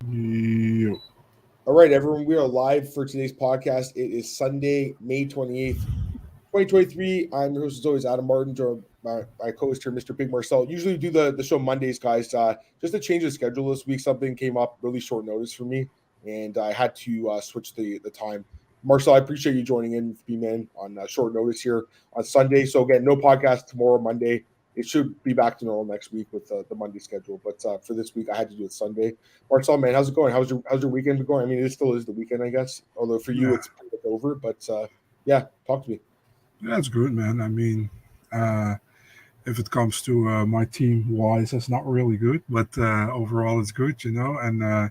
Yo. All right, everyone, we are live for today's podcast. It is Sunday, May 28th, 2023. I'm your host, as always, Adam Martin, joined by my co-host here, Mr. Big Marcel. Usually we do the show Mondays, guys. Just to change the schedule this week, something came up really short notice for me, and I had to switch the time. Marcel, I appreciate you joining in, B-Man, on short notice here on Sunday. So, again, no podcast tomorrow, Monday. It should be back to normal next week with the Monday schedule. But for this week, I had to do it Sunday. Marcel, man, how's it going? How's your weekend been going? I mean, it still is the weekend, I guess. Although for you, it's pretty much over. But yeah, talk to me. That's good, man. I mean, if it comes to my team wise, it's not really good, but overall it's good, And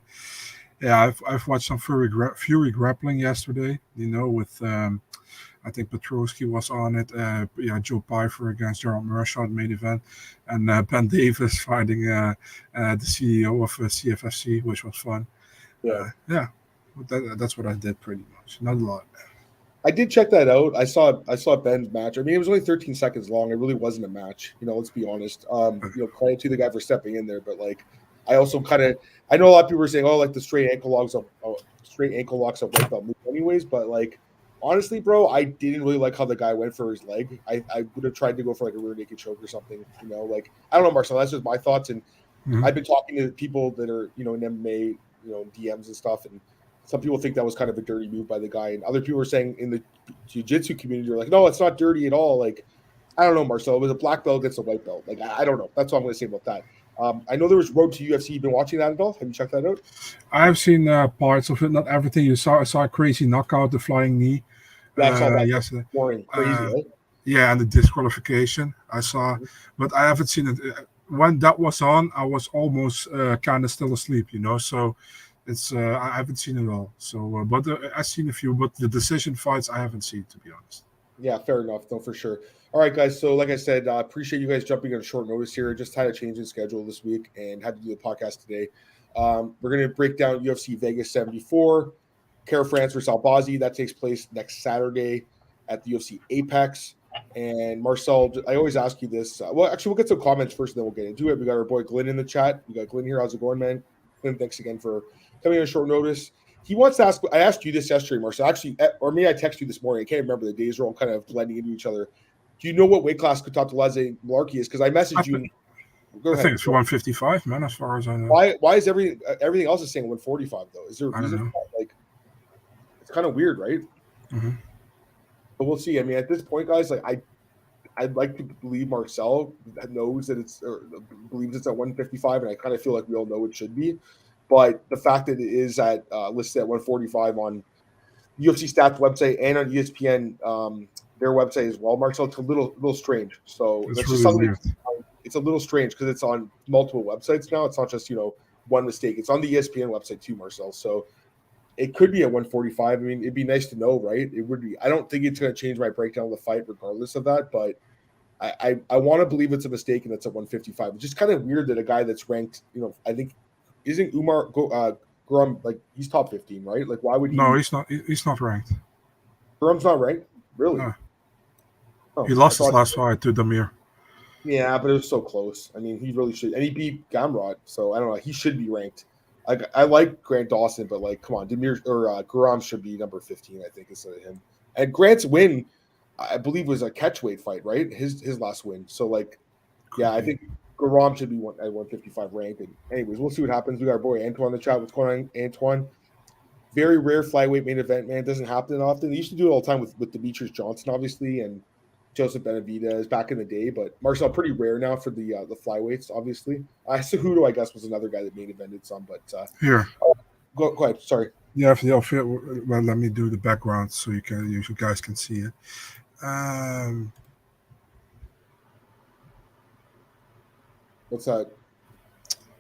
yeah, I've watched some Fury grappling yesterday, with I think Petrosky was on it. Joe Pfeiffer against Gerald Mearshart main event, and Ben Davis fighting the CEO of CFFC, which was fun. Yeah, that's what I did pretty much. Not a lot. I did check that out. I saw Ben's match. I mean, it was only 13 seconds long. It really wasn't a match. Let's be honest. Credit to the guy for stepping in there, but I also I know a lot of people are saying, oh, like the straight ankle locks at white belt move anyways, but honestly, bro, I didn't really like how the guy went for his leg. I would have tried to go for a rear naked choke or something. I don't know, Marcel. That's just my thoughts, and I've been talking to people that are in MMA, DMs and stuff, and some people think that was kind of a dirty move by the guy, and other people are saying in the jiu-jitsu community are like, no, it's not dirty at all. I don't know, Marcel. It was a black belt against a white belt. I don't know. That's all I'm going to say about that. I know there was Road to UFC. You've been watching that at all? Have you checked that out? I've seen parts of it, not everything. I saw a crazy knockout, the flying knee. Yeah, I saw that yesterday. Crazy, right? Yeah, and the disqualification I saw, but I haven't seen it. When that was on, I was almost kind of still asleep, So it's I haven't seen it all. So, but I've seen a few, but the decision fights I haven't seen, to be honest. Yeah, fair enough. No, for sure. All right, guys. So, like I said, appreciate you guys jumping on short notice here. Just had a change in schedule this week and had to do the podcast today. We're going to break down UFC Vegas 74, Kara France versus Albazi. That takes place next Saturday at the UFC Apex. And Marcel, I always ask you this. Well, actually, we'll get some comments first, and then we'll get into it. We got our boy Glenn in the chat. We got Glenn here. How's it going, man? Glenn, thanks again for coming on short notice. He wants to ask. I asked you this yesterday, Marcel. Actually, or maybe I texted you this morning. I can't remember. The days are all kind of blending into each other. Do you know what weight class Kutateladze Mullarkey is? Because I messaged you. I think it's 155, man. As far as I know. Why is everything else is saying 145 though? Is there a reason? It's kind of weird, right? Mm-hmm. But we'll see. I mean, at this point, guys, I'd like to believe Marcel knows that believes it's at 155, and I kind of feel like we all know it should be. But the fact that it is listed at 145 on UFC Stats website and on ESPN, their website as well, Marcel, it's a little strange. So it's just something. Weird. It's a little strange because it's on multiple websites now. It's not just one mistake. It's on the ESPN website too, Marcel. So it could be at 145. I mean, it'd be nice to know, right? It would be. I don't think it's going to change my breakdown of the fight, regardless of that. But I want to believe it's a mistake and it's at 155. It's just kind of weird that a guy that's ranked, I think. Isn't Umar Guram he's top 15, right? Why would he? No, he's not. He's not ranked. Guram's not ranked, really. No. He lost his last fight to Amir. Yeah, but it was so close. I mean, he really should, and he beat Gamrot, so I don't know. He should be ranked. I like Grant Dawson, but come on, Guram should be number 15, I think, instead of him. And Grant's win, I believe, was a catchweight fight, right? His last win. So yeah, I think Guram should be at 155 ranked. And anyways, we'll see what happens. We got our boy Antoine in the chat. What's going on, Antoine? Very rare flyweight main event, man. It doesn't happen often. They used to do it all the time with Demetrius Johnson, obviously, and Joseph Benavidez back in the day. But Marcel, pretty rare now for the flyweights, obviously. Cejudo, I guess, was another guy that main evented some. But here, go ahead. Sorry. Yeah, well, let me do the background so you guys can see it. What's that?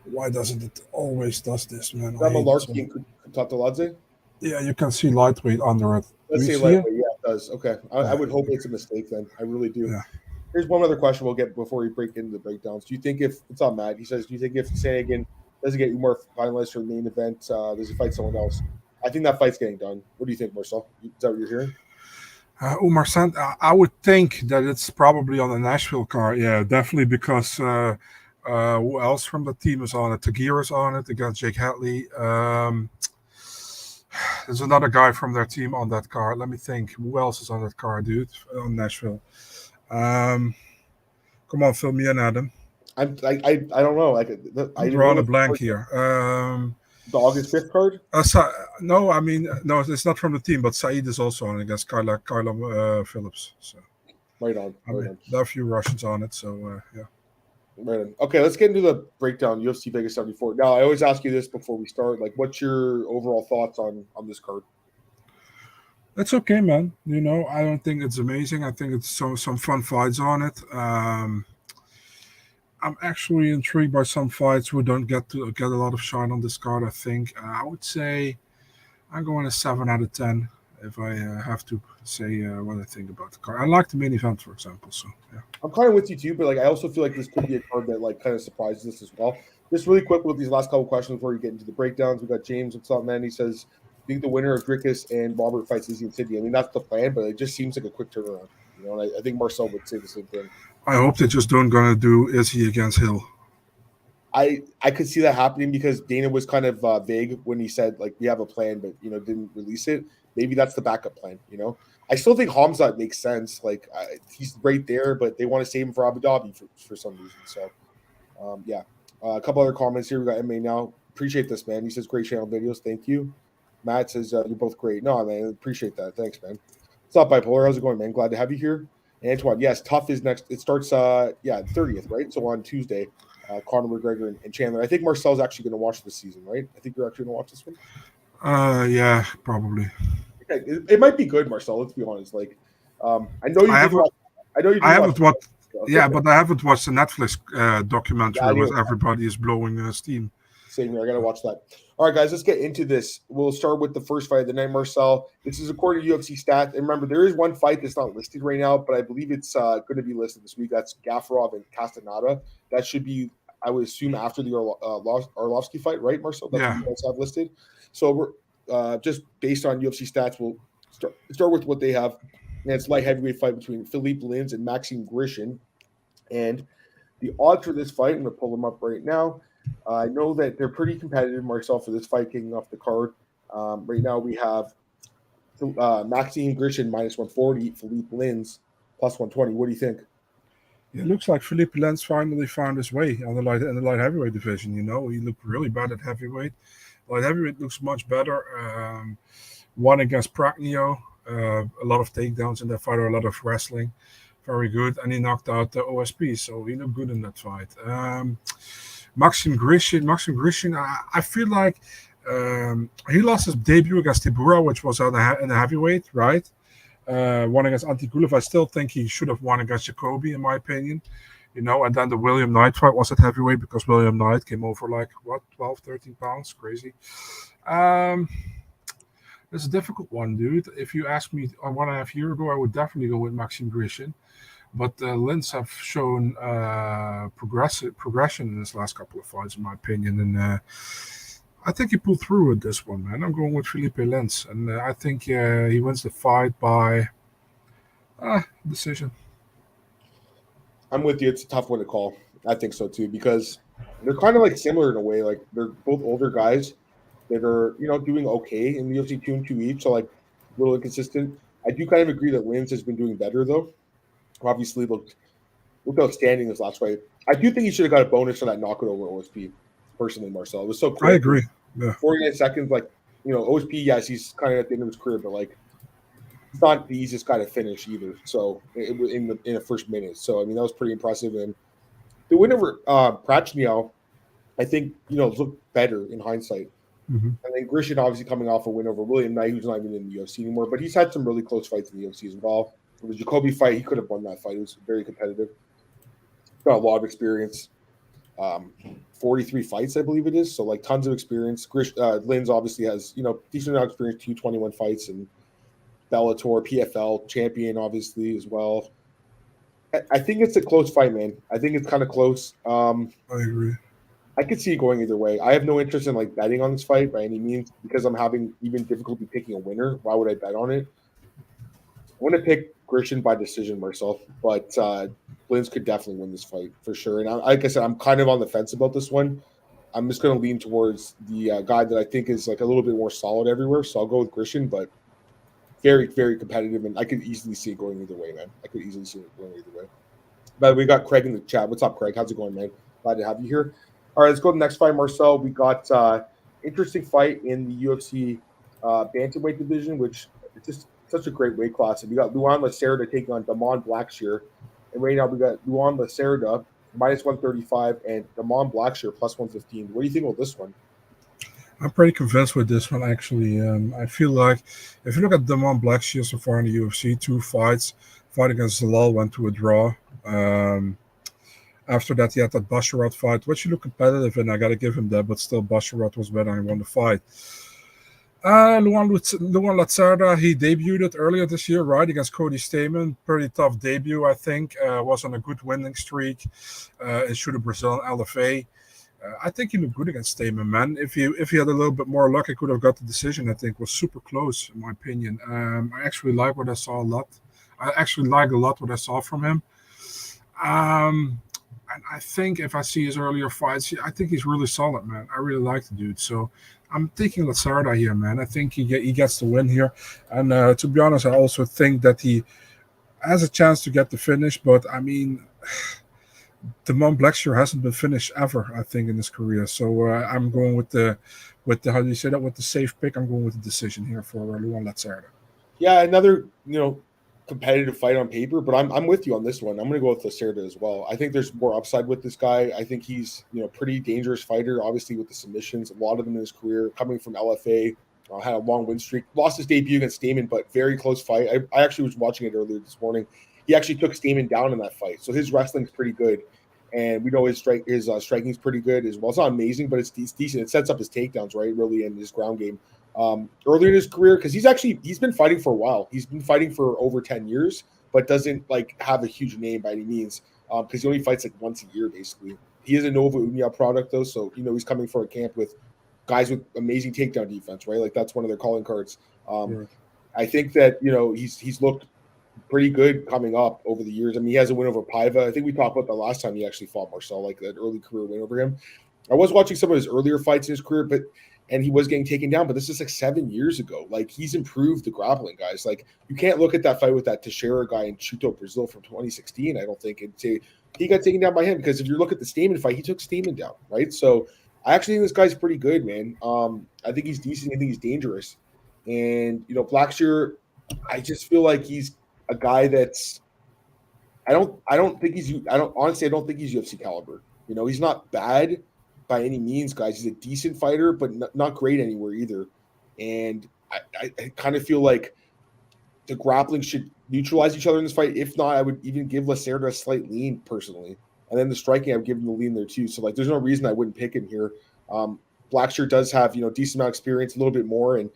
Why doesn't it always does this, man? Mullarkey and Kutateladze? Yeah, you can see lightweight under it. Let's say lightweight. Yeah, it does. Okay. I would hope it's a mistake then. I really do. Yeah. Here's one other question we'll get before we break into the breakdowns. Do you think it's on Matt? He says, do you think if Sanagan doesn't get Umar finalized for the main event, does he fight someone else? I think that fight's getting done. What do you think, Marcel? Is that what you're hearing? Umar Sant, I would think that it's probably on the Nashville card. Yeah, definitely, because Who else from the team is on it? Tagir is on it against Jake Hadley. There's another guy from their team on that card. Let me think. Who else is on that card, dude? On Nashville. Come on, fill me in, Adam. I don't know. I'm drawing a blank here. The August 5th card? No, it's not from the team, but Saeed is also on against Kyla Phillips. So right on. There are a few Russians on it, so yeah. Right on. Okay, let's get into the breakdown. UFC Vegas 74. Now, I always ask you this before we start. Like, what's your overall thoughts on this card? It's okay, man. I don't think it's amazing. I think it's some fun fights on it. I'm actually intrigued by some fights who don't get a lot of shine on this card. I think I would say I'm going a 7 out of 10 if I have to say what I think about the card. I like the main event, for example. So yeah, I'm kind of with you too, but like I also feel like this could be a card that like kind of surprises us as well. Just really quick with these last couple questions before you get into the breakdowns. We got James. What's up, man? He says, "I think the winner of Drickus and Robert fights Izzy and Sydney." I mean, that's the plan, but it just seems like a quick turnaround. And I think Marcel would say the same thing. I hope they just don't gonna do Izzy against Hill. I could see that happening because Dana was kind of vague when he said like we have a plan, but didn't release it. Maybe that's the backup plan. I still think Hamzat makes sense. Like he's right there, but they want to save him for Abu Dhabi for some reason. So yeah, a couple other comments here. We got MA now. Appreciate this, man. He says great channel videos. Thank you. Matt says you're both great. No, man, appreciate that. Thanks, man. What's up, Bipolar? How's it going, man? Glad to have you here. Antoine, yes, Tough is next. It starts 30th, right? So on Tuesday, Conor McGregor and Chandler. I think Marcel's actually going to watch this season, right? I think you're actually going to watch this one. Yeah, probably. Okay. It might be good, Marcel. Let's be honest. Like, I know you. I haven't watched. Yeah, but I haven't watched the Netflix documentary where everybody is blowing steam. Same here. I got to watch that. All right, guys, let's get into this. We'll start with the first fight of the night, Marcel. This is according to UFC stats. And remember, there is one fight that's not listed right now, but I believe it's going to be listed this week. That's Gafurov and Castaneda. That should be, I would assume, after the Arlovski fight, right, Marcel? That's what you guys have listed. So we're just based on UFC stats, we'll start with what they have. And it's light heavyweight fight between Philipe Lins and Maxim Grishin. And the odds for this fight, I'm going to pull them up right now. I know that they're pretty competitive, Marcel, for this fight kicking off the card. Right now we have Maxim Grishin minus 140, Philipe Lins plus 120. What do you think? It looks like Philipe Lins finally found his way in the light heavyweight division. He looked really bad at heavyweight. Light heavyweight looks much better. Won against Pragnio. A lot of takedowns in that fight, or a lot of wrestling. Very good. And he knocked out the OSP, so he looked good in that fight. Maxim Grishin, I feel like he lost his debut against Tibura, which was in the heavyweight, right? Won against Antigulov. I still think he should have won against Jacoby, in my opinion. And then the William Knight fight was at heavyweight because William Knight came over 12, 13 pounds. Crazy. It's a difficult one, dude. If you asked me 1.5 years ago, I would definitely go with Maxim Grishin. But Lins have shown progression in his last couple of fights, in my opinion. And I think he pulled through with this one, man. I'm going with Philipe Lins. And I think he wins the fight by decision. I'm with you. It's a tough one to call. I think so, too, because they're kind of like similar in a way. Like, they're both older guys that are, doing okay in the UFC 2 and 2 each. So, like, a little inconsistent. I do kind of agree that Lins has been doing better, though. Obviously looked outstanding this last fight. I do think he should have got a bonus for that knockout over OSP, personally, Marcel. It was so quick. I agree. Yeah. 49 seconds, like, OSP, yes, he's kind of at the end of his career, but, like, it's not the easiest guy to finish either. So, it was in the first minute. So, I mean, that was pretty impressive. And the win over Prachnio, I think, looked better in hindsight. Mm-hmm. And then Grishin obviously coming off a win over William Knight, who's not even in the UFC anymore, but he's had some really close fights in the UFC as well. The Jacoby fight, he could have won that fight. It was very competitive. Got a lot of experience. 43 fights, I believe it is. So, like, tons of experience. Lins obviously has, decent amount of experience, 221 fights, and Bellator, PFL champion, obviously, as well. I think it's a close fight, man. I think it's kind of close. I agree. I could see it going either way. I have no interest in, like, betting on this fight by any means because I'm having even difficulty picking a winner. Why would I bet on it? I want to pick Grishin by decision, Marcel. But Blins could definitely win this fight for sure. And like I said, I'm kind of on the fence about this one. I'm just going to lean towards the guy that I think is like a little bit more solid everywhere. So I'll go with Grishin, but very, very competitive. And I could easily see it going either way, man. I could easily see it going either way. But we got Craig in the chat. What's up, Craig? How's it going, man? Glad to have you here. All right, let's go to the next fight, Marcel. We got interesting fight in the UFC bantamweight division, which is just such a great weight class. And we got Luan Lacerda taking on Damon Blackshear. And right now we got Luan Lacerda minus 135 and Damon Blackshear plus 115. What do you think about this one? I'm pretty convinced with this one, actually. I feel like if you look at Damon Blackshear so far in the UFC, 2 fights, fight against Zalal went to a draw. After that, he had that Basharat fight, which he looked competitive in. I got to give him that, but still, Basharat was better and he won the fight. Luan Lacerda, he debuted earlier this year, right, against Cody Stamann. Pretty tough debut, I think. Was on a good winning streak. Issued a Brazilian LFA. I think he looked good against Stamann, man. If he had a little bit more luck, he could have got the decision. I think was super close, in my opinion. I actually like what I saw a lot. I actually like a lot what I saw from him. And I think if I see his earlier fights, I think he's really solid, man. I really like the dude. So I'm taking Lacerda here, man. I think he gets the win here. And to be honest, I also think that he has a chance to get the finish. But, I mean, Damon Blackshear hasn't been finished ever, I think, in his career. So I'm going with the how do you say that, with the safe pick. I'm going with the decision here for Luan Lacerda. Yeah, another, competitive fight on paper, but I'm with you on this one. I'm going to go with Lacerda as well. I think there's more upside with this guy. I think he's pretty dangerous fighter, obviously with the submissions, a lot of them in his career, coming from LFA, had a long win streak, lost his debut against Stamann, but very close fight. I actually was watching it earlier this morning. He actually took Stamann down in that fight, so his wrestling's pretty good, and we know his striking's pretty good as well. It's not amazing, but it's decent. It sets up his takedowns, right, really, in his ground game. Earlier in his career, because he's been fighting for a while. He's been fighting for over 10 years, but doesn't have a huge name by any means, because he only fights once a year, basically. He is a Nova Union product, though, so he's coming for a camp with guys with amazing takedown defense, right? That's one of their calling cards. I think that he's looked pretty good coming up over the years. I mean, he has a win over Paiva. I think we talked about the last time he actually fought Marcel, that early career win over him. I was watching some of his earlier fights in his career, and he was getting taken down, but this is 7 years ago. He's improved the grappling, guys. You can't look at that fight with that Teixeira guy in Chuto, Brazil from 2016, I don't think, and say he got taken down by him, because if you look at the Stamann fight, he took Stamann down, right? So I actually think this guy's pretty good, man. I think he's decent. I think he's dangerous. And, Blackshear, I just feel like he's a guy that's I don't think he's UFC caliber. He's not bad by any means, guys. He's a decent fighter, but not great anywhere either. And I kind of feel like the grappling should neutralize each other in this fight. If not, I would even give Lacerda a slight lean personally. And then the striking, I would give him the lean there too. So there's no reason I wouldn't pick him here. Blackshear does have, decent amount of experience, a little bit more. And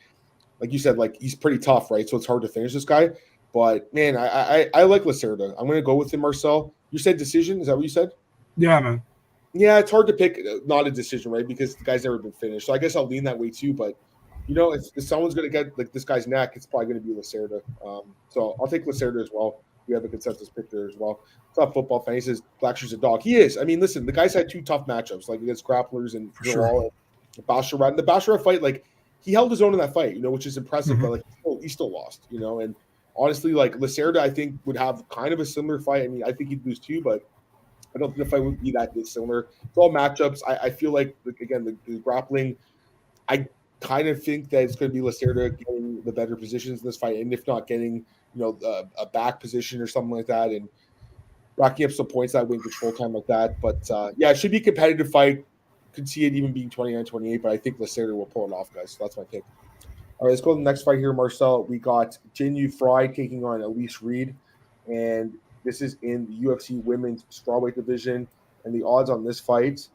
like you said, he's pretty tough, right? So it's hard to finish this guy. But man, I like Lacerda. I'm going to go with him, Marcel. You said decision. Is that what you said? Yeah, man. Yeah, it's hard to pick not a decision, right? Because the guy's never been finished. So I guess I'll lean that way too. But, if someone's going to get this guy's neck, it's probably going to be Lacerda. So I'll take Lacerda as well. We have a consensus pick there as well. Top football fan. He says Blackshear's a dog. He is. I mean, listen, the guy's had 2 tough matchups, against grapplers and Basharat. And the Basharat fight, he held his own in that fight, which is impressive. But he still lost, And honestly, Lacerda, I think, would have kind of a similar fight. I mean, I think he'd lose too, but I don't think the fight would be that dissimilar. It's all matchups. I feel like, again, the grappling, I kind of think that it's going to be Lacerda getting the better positions in this fight, and if not getting, a back position or something like that, and racking up some points that way in control time like that. But, yeah, it should be a competitive fight. Could see it even being 29-28, but I think Lacerda will pull it off, guys. So that's my pick. All right, let's go to the next fight here, Marcel. We got Jinh Frey taking on Elise Reed, and this is in the UFC women's strawweight division. And the odds on this fight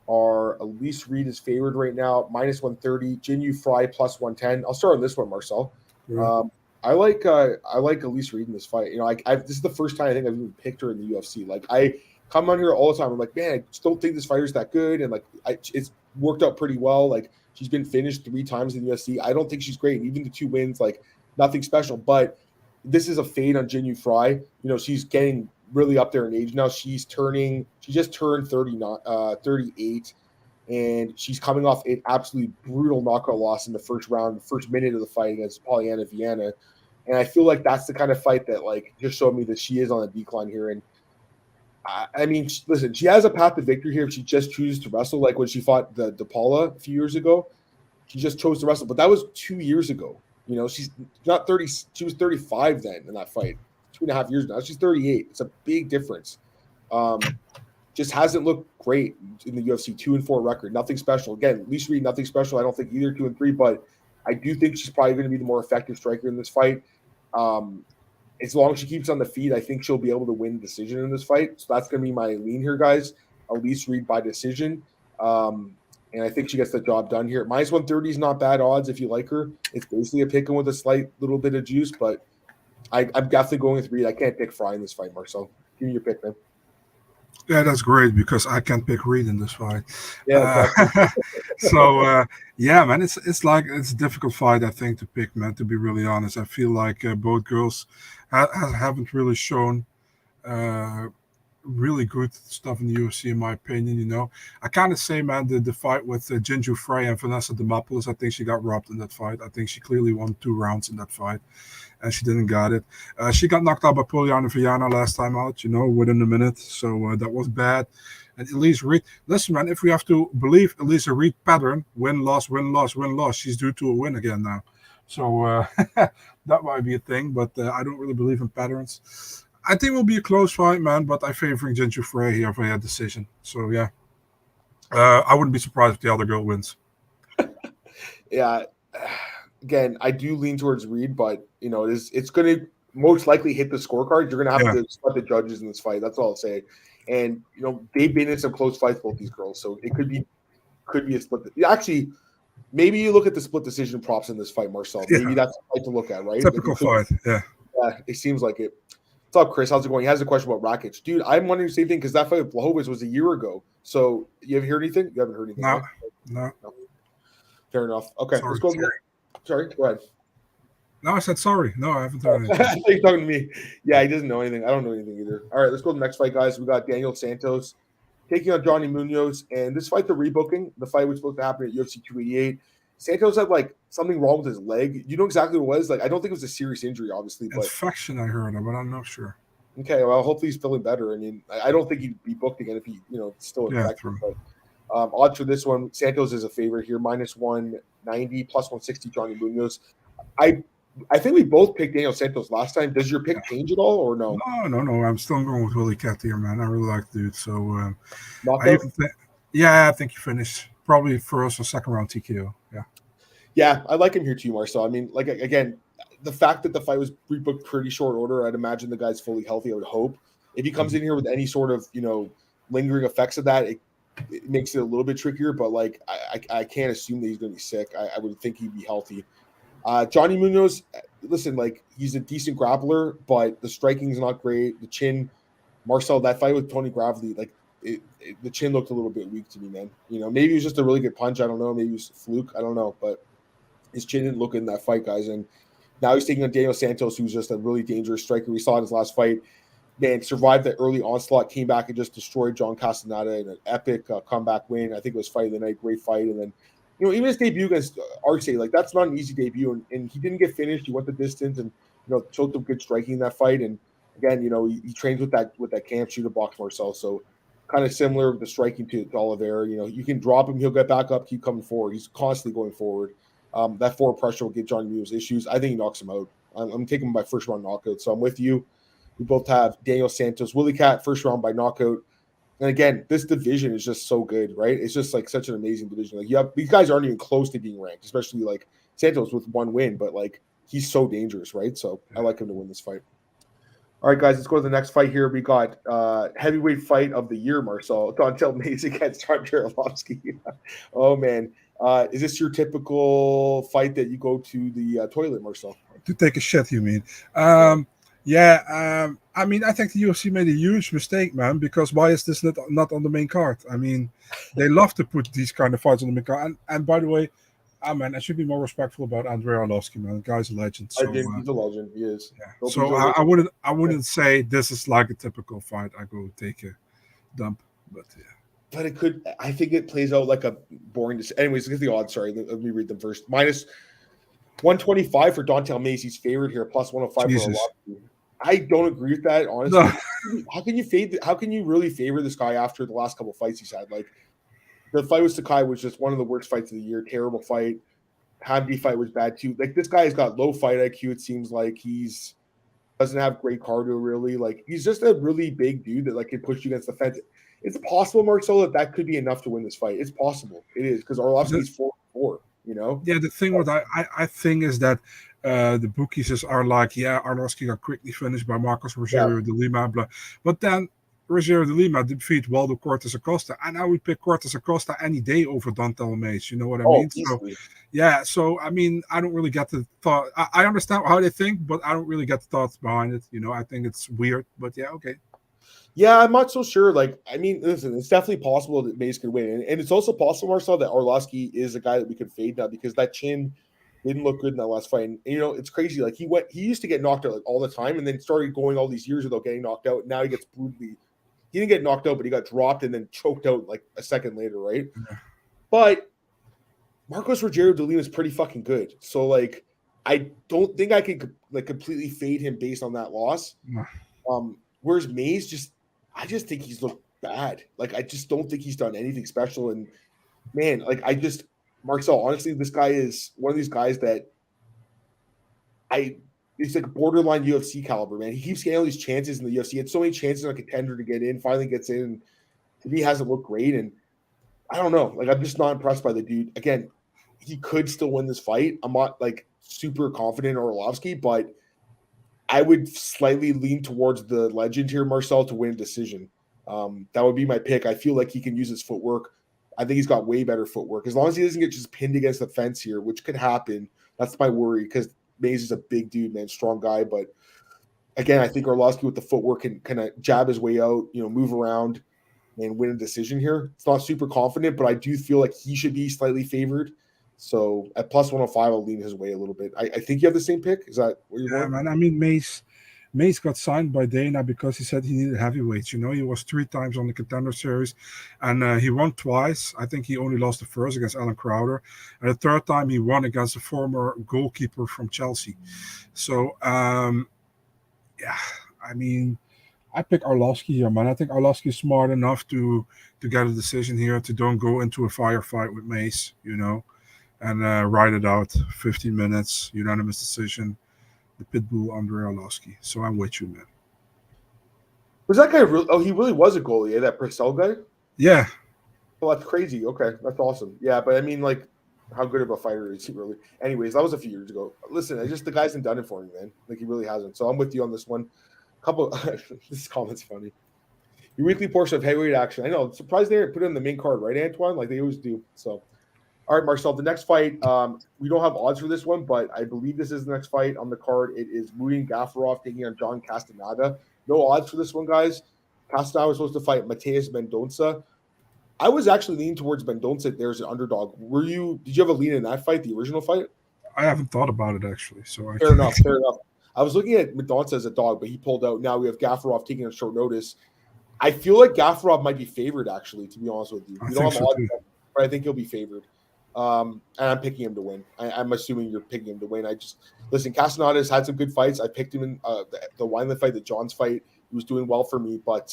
are Elise Reed is favored right now, minus 130. Jinh Frey plus 110. I'll start on this one, Marcel. Yeah. I like Elise Reed in this fight. This is the first time I think I've even picked her in the UFC. I come on here all the time. I'm like, man, I just don't think this fighter's that good, and it's worked out pretty well. She's been finished 3 times in the UFC. I don't think she's great. Even the 2 wins, nothing special. But this is a fade on Jinh Frey. She's getting really up there in age now. She just turned 38, and she's coming off an absolutely brutal knockout loss in the first minute of the fight against Polyana Viana. And I feel like that's the kind of fight that just showed me that she is on a decline here. And I mean, listen, she has a path to victory here if she just chooses to wrestle. Like when she fought the DePaula a few years ago, she just chose to wrestle. But that was 2 years ago. She's not 30. She was 35 then in that fight. 2.5 years now. She's 38. It's a big difference. Just hasn't looked great in the UFC. 2-4 record. Nothing special. Again, Elise Reed, nothing special. I don't think either 2-3, but I do think she's probably going to be the more effective striker in this fight. As long as she keeps on the feet, I think she'll be able to win the decision in this fight. So that's going to be my lean here, guys. Elise Reed by decision. And I think she gets the job done here. Minus 130 is not bad odds if you like her. It's basically a pick-em with a slight little bit of juice, but I'm definitely going with Reed. I can't pick Frey in this fight, Marcel. Give me your pick, man. Yeah, that's great because I can't pick Reed in this fight. Yeah. Yeah, man, it's a difficult fight, I think, to pick, man. To be really honest, I feel like both girls haven't really shown really good stuff in the UFC, in my opinion. I kind of say, man, the fight with Jinh Frey and Vanessa Demopoulos, I think she got robbed in that fight. I think she clearly won 2 rounds in that fight, and she didn't got it. She got knocked out by Polyana Viana last time out, within a minute. So that was bad. And Elise Reed, listen, man, if we have to believe Elise Reed pattern, win, loss, win, loss, win, loss, she's due to a win again now. So that might be a thing, but I don't really believe in patterns. I think it will be a close fight, man, but I favoring Jinh Frey here via decision. So, yeah. I wouldn't be surprised if the other girl wins. Yeah. Again, I do lean towards Reed, but, it's going to most likely hit the scorecard. You're going to have to split the judges in this fight. That's all I'll say. And, they've been in some close fights, both these girls. So it could be a split. Actually, maybe you look at the split decision props in this fight, Marcel. Maybe that's a fight to look at, right? Typical fight, yeah. Yeah, it seems like it. What's up, Chris? How's it going? He has a question about Rakic. Dude, I'm wondering the same thing because that fight with Blachowicz was a year ago. So you haven't heard anything? You haven't heard anything? No, right? No. Fair enough. Okay, sorry, let's go. Sorry, go ahead. No, I said sorry. No, I haven't heard anything. I think you're talking to me. Yeah, he doesn't know anything. I don't know anything either. All right, let's go to the next fight, guys. We got Daniel Santos taking on Johnny Munoz. And this fight, the rebooking, the fight was supposed to happen at UFC 288. Santos had something wrong with his leg. You know exactly what it was? I don't think it was a serious injury, obviously. But infection, I heard of, but I'm not sure. Okay, well, hopefully he's feeling better. I mean, I don't think he'd be booked again if he, still infected. But odds for this one, Santos is a favorite here, minus 190, plus 160, Johnny Munoz. I think we both picked Daniel Santos last time. Does your pick change at all, or no? No. I'm still going with Willie Cat here, man. I really like the dude. So, I think he finished probably first or second round TKO. Yeah, I like him here too, Marcel. I mean, again, the fact that the fight was rebooked pretty short order, I'd imagine the guy's fully healthy. I would hope if he comes in here with any sort of lingering effects of that, it makes it a little bit trickier. But I can't assume that he's going to be sick. I would think he'd be healthy. Johnny Munoz, listen, he's a decent grappler, but the striking is not great. The chin, Marcel, that fight with Tony Gravely, the chin looked a little bit weak to me, man. Maybe it was just a really good punch. I don't know. Maybe it was a fluke. I don't know. But his chin didn't look in that fight, guys. And now he's taking on Daniel Santos, who's just a really dangerous striker. We saw in his last fight, man, survived the early onslaught, came back and just destroyed John Castaneda in an epic comeback win. I think it was fight of the night, great fight. And then, even his debut against Arce, that's not an easy debut. And he didn't get finished. He went the distance and, showed some good striking in that fight. And again, he trains with that camp shooter box Marcel. So kind of similar with the striking to Oliveira. You can drop him, he'll get back up, keep coming forward. He's constantly going forward. That forward pressure will get Johnny Munoz issues. I think he knocks him out. I'm taking him by first round knockout. So I'm with you. We both have Daniel Santos, Willie Cat, first round by knockout. And again, this division is just so good, right? It's just such an amazing division. These guys aren't even close to being ranked, especially Santos with one win, but he's so dangerous, right? So I like him to win this fight. All right, guys, let's go to the next fight here. We got heavyweight fight of the year, Marcel. Dontel Mays against Arlovski. Oh, man. Is this your typical fight that you go to the toilet, Marcel? To take a shit, you mean? I mean, I think the UFC made a huge mistake, man, because why is this not on the main card? I mean, they love to put these kind of fights on the main card. And by the way, Man, I should be more respectful about Andrei Arlovski, man. The guy's a legend. I So think he's a legend. He is. yeah. Nope, So I wouldn't say this is like a typical fight. I go take a dump, but yeah. But it could. I think it plays out like a boring. Anyways, look at the odds. Sorry, let me read them first. Minus 125 for Dontel Macy's favorite here, plus 105 for Arlovski. I don't agree with that, honestly. No. How can you really favor this guy after the last couple of fights he's had? Like the fight with Sakai was just one of the worst fights of the year. Terrible fight. Hamdi fight was bad too. Like this guy has got low fight IQ. It seems like he's doesn't have great cardio really. Like he's just a really big dude that like can push you against the fence. It's possible, Marcelo, that could be enough to win this fight. It's possible. It is because Arlovski's 4-4. You know. Yeah, the thing what I think is that the bookies are like, yeah, Arlovski got quickly finished by Marcos Rogério de Lima, blah. But then Rogério de Lima defeat Waldo Cortes Acosta, and I would pick Cortes Acosta any day over Dontel Mace. You know what I mean? Easily. So yeah, so I mean, I don't really get the thought. I understand how they think, but I don't really get the thoughts behind it. You know, I think it's weird, but yeah, okay. Yeah, I'm not so sure. Like, I mean, listen, it's definitely possible that Mace could win. And it's also possible, Marcel, that Arlovski is a guy that we could fade now because that chin didn't look good in that last fight. And, you know, it's crazy. Like, he used to get knocked out like, all the time and then started going all these years without getting knocked out. Now he gets brutally – he didn't get knocked out, but he got dropped and then choked out like a second later, right? Yeah. But Marcos Rogério de Lima is pretty fucking good. So, like, I don't think I can, like, completely fade him based on that loss. Whereas Mace I just think he's looked bad. Like, I just don't think he's done anything special. And, man, like, Marcel, honestly, this guy is one of these guys that he's like borderline UFC caliber, man. He keeps getting all these chances in the UFC. He had so many chances on a contender to get in, finally gets in. To me, hasn't looked great. And I don't know. Like, I'm just not impressed by the dude. Again, he could still win this fight. I'm not, like, super confident in Arlovski, but I would slightly lean towards the legend here, Marcel, to win a decision. That would be my pick. I feel like he can use his footwork. I think he's got way better footwork. As long as he doesn't get just pinned against the fence here, which could happen, that's my worry because Mays is a big dude, man, strong guy. But again, I think Arlovski with the footwork can kind of jab his way out, you know, move around and win a decision here. It's not super confident, but I do feel like he should be slightly favored. So at plus 105, I'll lean his way a little bit. I think you have the same pick. Is that where you're going? Man. I mean, Mace got signed by Dana because he said he needed heavyweights. You know, he was 3 times on the Contender Series, and he won twice. I think he only lost the first against Alan Crowder, and the third time he won against a former goalkeeper from Chelsea. So, yeah, I mean, I pick Arlovski here, man. I think Arlovski is smart enough to get a decision here, to don't go into a firefight with Mace, you know, and ride it out 15 minutes, unanimous decision. The Pitbull Andrei Arlovski. So I'm with you, man. Was that guy really? Oh, he really was a goalie, eh? That Purcell guy? Yeah. Well, that's crazy. Okay, that's awesome. Yeah, but I mean, like, how good of a fighter is he really? Anyways, that was a few years ago. Listen, the guy's hasn't done it for me, man. Like, he really hasn't. So I'm with you on this one. This comment's funny. Your weekly portion of heavyweight action. I know. I'm surprised they didn't put it on the main card, right, Antoine? Like they always do. So. All right, Marcel, the next fight, we don't have odds for this one, but I believe this is the next fight on the card. It is Muin Gafurov taking on John Castaneda. No odds for this one, guys. Castaneda was supposed to fight Mateus Mendonça. I was actually leaning towards Mendonça there as an underdog. Did you have a lean in that fight, the original fight? I haven't thought about it, actually. So Fair enough. I was looking at Mendonça as a dog, but he pulled out. Now we have Gafurov taking on short notice. I feel like Gafurov might be favored, actually, to be honest with you. We don't have odds, but I think he'll be favored. And I'm picking him to win. I'm assuming you're picking him to win. Listen, Castaneda has had some good fights. I picked him in the Wineland fight, the John's fight. He was doing well for me, but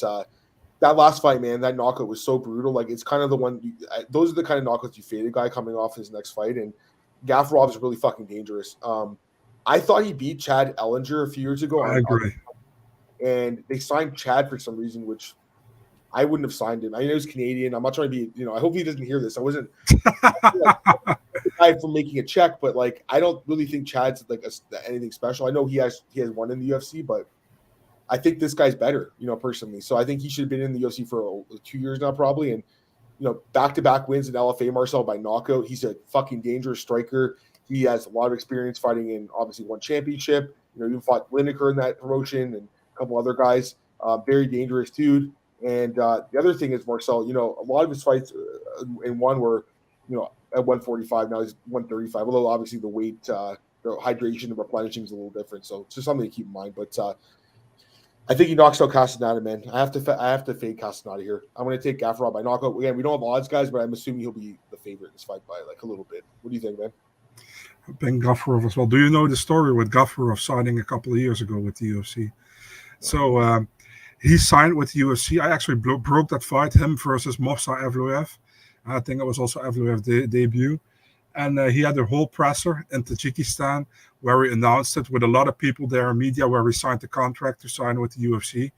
that last fight, man, that knockout was so brutal. Like, it's kind of the one. Those are the kind of knockouts you fade a guy coming off his next fight, and Gafurov is really fucking dangerous. I thought he beat Chad Ellinger a few years ago. I agree. And they signed Chad for some reason, which I wouldn't have signed him. I know he's Canadian. I'm not trying to be, I hope he doesn't hear this. I wasn't the guy for making a check, but like, I don't really think Chad's like anything special. I know he has one in the UFC, but I think this guy's better, personally. So I think he should have been in the UFC for 2 years now, probably. And, back-to-back wins in LFA, Marcel, by knockout. He's a fucking dangerous striker. He has a lot of experience fighting in, obviously, one championship. Even fought Lineker in that promotion and a couple other guys. Very dangerous dude. And the other thing is, Marcel, a lot of his fights in one were, at 145. Now he's 135. Although obviously the weight, the hydration and replenishing is a little different. So it's just something to keep in mind. But I think he knocks out Castaneda, man. I have to fade Castaneda here. I'm going to take Gafurov by knockout. Again, we don't have odds, guys, but I'm assuming he'll be the favorite in this fight by like a little bit. What do you think, man? I'm picking Gafurov as well. Do you know the story with Gafurov signing a couple of years ago with the UFC? So he signed with the UFC. I actually broke that fight, him versus Movsar Evloev. I think it was also Evloev's debut. And he had a whole presser in Tajikistan where he announced it with a lot of people there, media, where he signed the contract to sign with the UFC.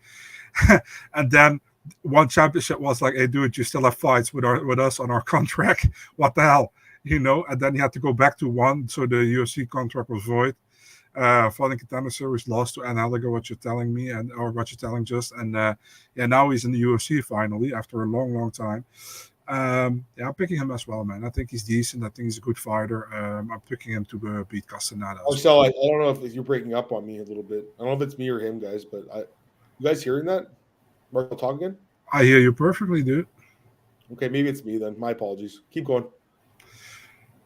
And then one championship was like, hey, dude, you still have fights with us on our contract. What the hell? And then he had to go back to one. So the UFC contract was void. Fighting Contender Series lost to Analaga, what you're telling me, or what you're telling just. And now he's in the UFC finally after a long, long time. I'm picking him as well, man. I think he's decent. I think he's a good fighter. I'm picking him to beat Castaneda. So I don't know if you're breaking up on me a little bit. I don't know if it's me or him, guys, but you guys hearing that? Mark, talk again? I hear you perfectly, dude. Okay, maybe it's me then. My apologies. Keep going.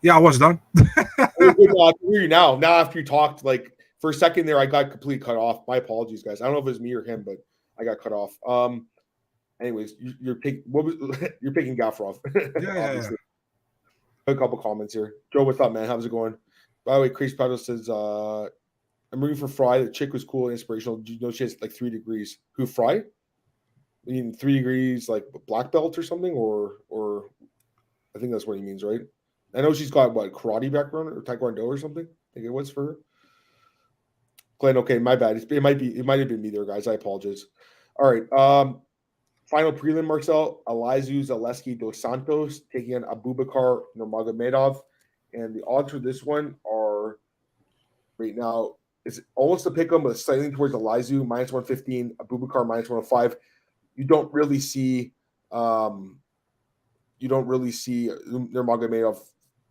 Yeah, I was done. I hear you now. Now, after you talked, like for a second there, I got completely cut off. My apologies, guys. I don't know if it was me or him, but I got cut off. Anyways, you're picking Gafurov. Yeah. A couple comments here. Joe, what's up, man? How's it going? By the way, Chris Pedro says, I'm rooting for Frey. The chick was cool and inspirational. Do you know she has like 3 degrees? Who, Frey? I mean 3 degrees, like black belt or something, or I think that's what he means, right? I know she's got what, karate background or taekwondo or something. I think it was for her. Glenn, okay, my bad. It might have been me there, guys. I apologize. All right. Final prelim, Marcel. Elizeu, Zaleski, Dos Santos taking on Abubakar Nurmagomedov. And the odds for this one are right now, it's almost a pick 'em, but slightly towards Elizeu, minus 115, Abubakar minus 105. You don't really see Nurmagomedov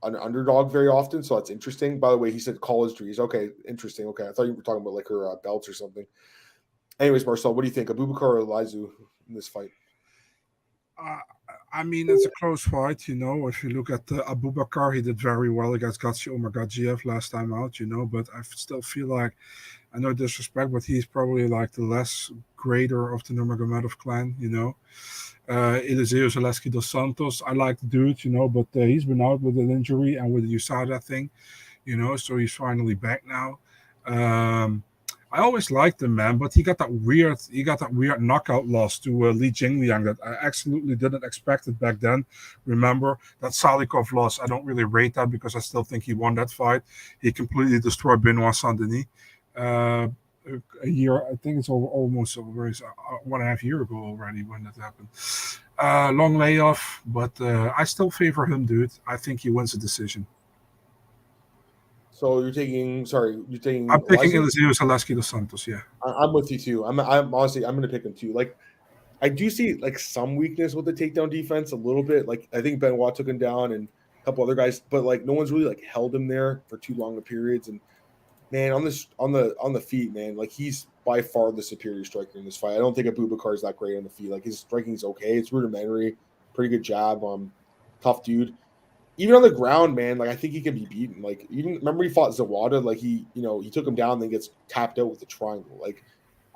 an underdog very often, so that's interesting. By the way, he said college trees. Okay, interesting. Okay, I thought you were talking about like her belts or something. Anyways, Marcel, what do you think, Abubakar or Elizeu in this fight? I mean, it's a close fight, If you look at Abubakar, he did very well against Gatsi Omagadzhiev last time out, But I still feel like, I know disrespect, but he's probably like the less greater of the Nurmagomedov clan, Elizeu, Zaleski, Dos Santos. I like the dude, but he's been out with an injury and with the USADA thing, so he's finally back now. I always liked him, man, but he got that weird knockout loss to Li Jingliang that I absolutely didn't expect it back then. Remember that Salikov loss? I don't really rate that because I still think he won that fight. He completely destroyed Benoit Saint-Denis. A year, I think it's almost over 1.5 years ago already when that happened. Long layoff, but I still favor him, dude. I think he wins the decision. So you're taking. I'm picking Elizeu, Zaleski, Dos Santos. Yeah, I'm with you too. I'm honestly, I'm going to pick him too. Like, I do see like some weakness with the takedown defense a little bit. Like, I think Benoit took him down and a couple other guys, but like no one's really like held him there for too long of periods. And man, on the feet, man, like he's by far the superior striker in this fight. I don't think Abubakar is that great on the feet. Like his striking is okay. It's rudimentary, pretty good jab. Tough dude. Even on the ground, man, like I think he can be beaten. Like even remember he fought Zawada, like he took him down, then gets tapped out with the triangle. Like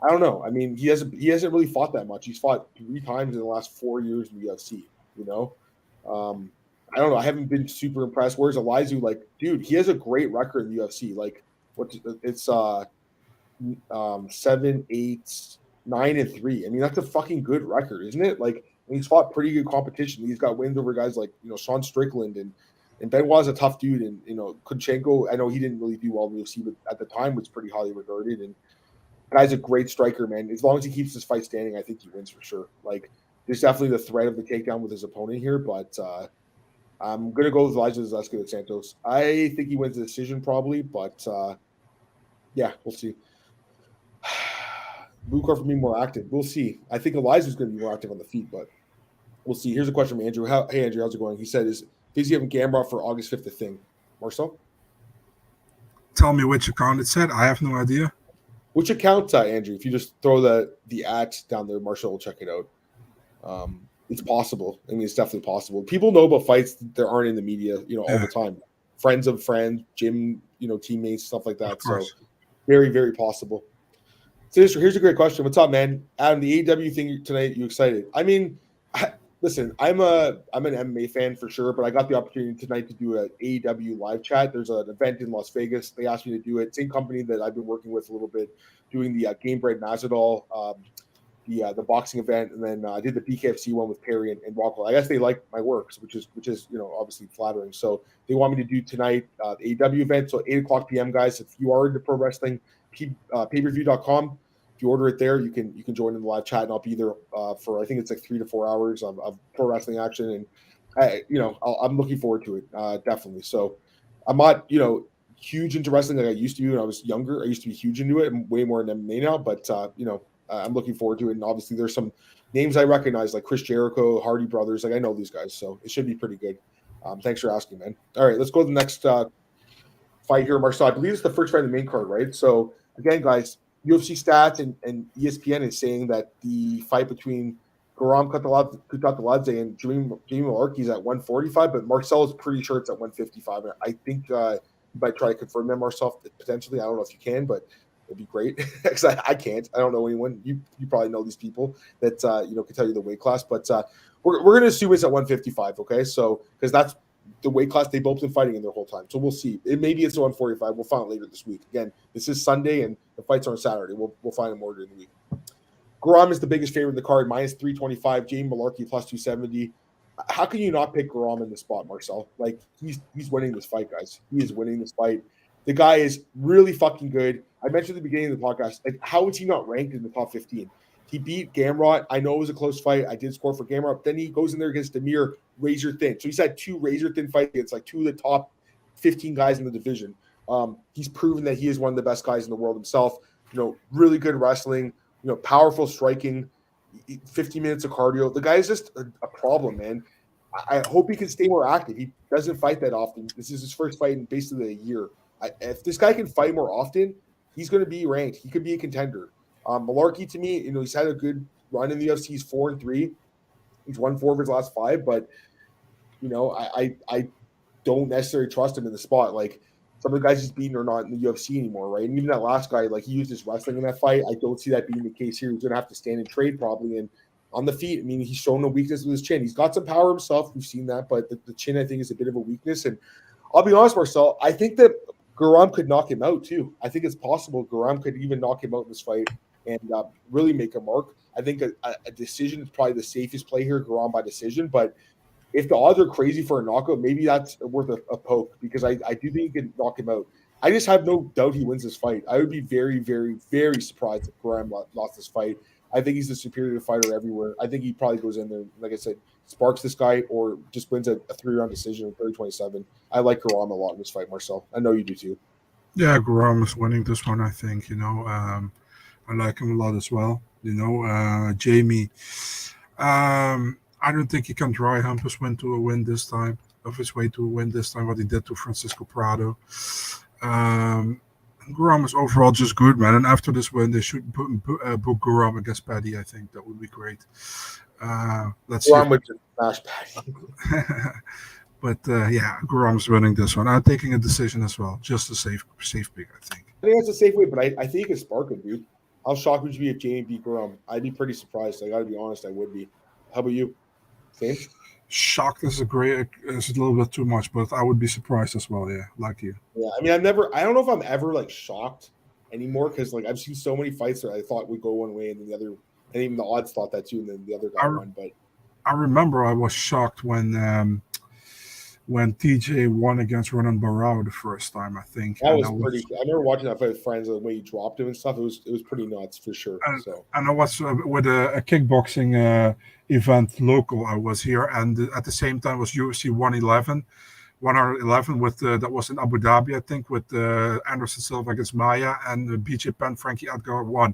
I don't know. I mean, he hasn't really fought that much. He's fought 3 times in the last 4 years in the UFC. I don't know. I haven't been super impressed. Whereas Elizeu, like, dude, he has a great record in the UFC. Like, it's 7, 8, 9, and 3. I mean, that's a fucking good record, isn't it? Like. And he's fought pretty good competition. He's got wins over guys like Sean Strickland and Benoit's a tough dude. And Kunchenko, I know he didn't really do well in the UFC, but at the time was pretty highly regarded. And guy's a great striker, man. As long as he keeps his fight standing, I think he wins for sure. Like there's definitely the threat of the takedown with his opponent here, but I'm gonna go with Elizeu Zaleski with Santos. I think he wins the decision probably, but yeah, we'll see. Bukar for me more active. We'll see. I think Elizeu's going to be more active on the feet, but we'll see. Here's a question from Andrew. Hey, Andrew, how's it going? He said, is having Gamrot for August 5th a thing? Marcel? Tell me which account it said. I have no idea. Which account, Andrew? If you just throw the @ down there, Marcel will check it out. it's possible. I mean, it's definitely possible. People know about fights that aren't in the media, all the time. Friends of friends, gym, teammates, stuff like that. So very, very possible. So here's a great question. What's up, man? Adam, the AEW thing tonight, you excited? I mean, listen, I'm an MMA fan for sure, but I got the opportunity tonight to do an AEW live chat. There's an event in Las Vegas. They asked me to do it. Same company that I've been working with a little bit, doing the Gamebred Masvidal, the boxing event, and then I did the BKFC one with Perry and Rockwell. I guess they like my works, which is obviously flattering. So they want me to do tonight the AEW event. So 8:00 p.m. guys. If you are into pro wrestling, payperview.com. If you order it there, you can join in the live chat, and I'll be there for I think it's like 3 to 4 hours of pro wrestling action, and I'm looking forward to it definitely. So I'm not huge into wrestling like I used to be when I was younger. I used to be huge into it. I'm way more in MMA now, but I'm looking forward to it. And obviously, there's some names I recognize like Chris Jericho, Hardy Brothers. Like I know these guys, so it should be pretty good. Thanks for asking, man. All right, let's go to the next fight here, Marcel. I believe it's the first fight in the main card, right? So again, guys. UFC stats and ESPN is saying that the fight between Guram Kutateladze and Jinh Mullarkey is at 145, but Marcel is pretty sure it's at 155. I think you might try to confirm that, Marcel, potentially. I don't know if you can, but it'd be great because I can't. I don't know anyone. You probably know these people that can tell you the weight class, but we're going to assume it's at 155. Okay, so because that's the weight class they've both been fighting in their whole time. So we'll see. Maybe it's 145. We'll find out later this week. Again, this is Sunday and the fights are on Saturday. We'll find out more during the week. Guram is the biggest favorite in the card, minus 325. Jinh Mullarkey plus 270. How can you not pick Guram in the spot, Marcel? Like he's winning this fight, guys. He is winning this fight. The guy is really fucking good. I mentioned at the beginning of the podcast, like how is he not ranked in the top 15? He beat Gamrot. I know it was a close fight. I did score for Gamrot. Then he goes in there against Amir, razor thin. So he's had 2 razor thin fights against like 2 of the top 15 guys in the division. He's proven that he is one of the best guys in the world himself. Really good wrestling. Powerful striking. 15 minutes of cardio. The guy is just a problem, man. I hope he can stay more active. He doesn't fight that often. This is his first fight in basically a year. If this guy can fight more often, he's going to be ranked. He could be a contender. Mullarkey, to me, he's had a good run in the UFC. He's 4-3. He's won 4 of his last 5, but I don't necessarily trust him in the spot. Like some of the guys he's beaten are not in the UFC anymore, right? And even that last guy, like he used his wrestling in that fight. I don't see that being the case here. He's going to have to stand and trade probably. And on the feet, I mean, he's shown no weakness with his chin. He's got some power himself. We've seen that, but the chin, I think, is a bit of a weakness. And I'll be honest, Marcel, I think that Guram could knock him out too. I think it's possible Guram could even knock him out in this fight and really make a mark. I think a decision is probably the safest play here, Guram by decision. But if the odds are crazy for a knockout, maybe that's worth a poke because I do think he can knock him out. I just have no doubt he wins this fight. I would be very, very, very surprised if Guram lost this fight. I think he's the superior fighter everywhere. I think he probably goes in there, like I said, sparks this guy or just wins a 3-round decision in 30-27. I like Guram a lot in this fight, Marcel. I know you do too. Yeah, Guram is winning this one, I think. I like him a lot as well. Jamie, I don't think he can dry hump his way to a win this time. What he did to Francisco Prado. Guram is overall just good, man. And after this win, they should book Guram against Paddy. I think that would be great. Let's Guram would just smash Paddy. But Guram's winning this one. I'm taking a decision as well. Just a safe pick, I think. I think that's a safe way, but I think he can spark him, dude. How shocked would you be if Jamie beat Guram? I'd be pretty surprised. I got to be honest, I would be. How about you? Same? Shocked is a little bit too much, but I would be surprised as well. Yeah, like you. Yeah, I mean, I don't know if I'm ever like shocked anymore because like I've seen so many fights that I thought would go one way and then the other, and even the odds thought that too, and then the other guy won. But I remember I was shocked when TJ won against Ronan Barao the first time, I think. That was pretty. I remember watching that fight with friends, the way he dropped him and stuff. It was pretty nuts for sure. And I was with a kickboxing event local. I was here, and at the same time was UFC 111 with that was in Abu Dhabi, I think, with Anderson Silva against Maya and BJ Penn, Frankie Edgar won.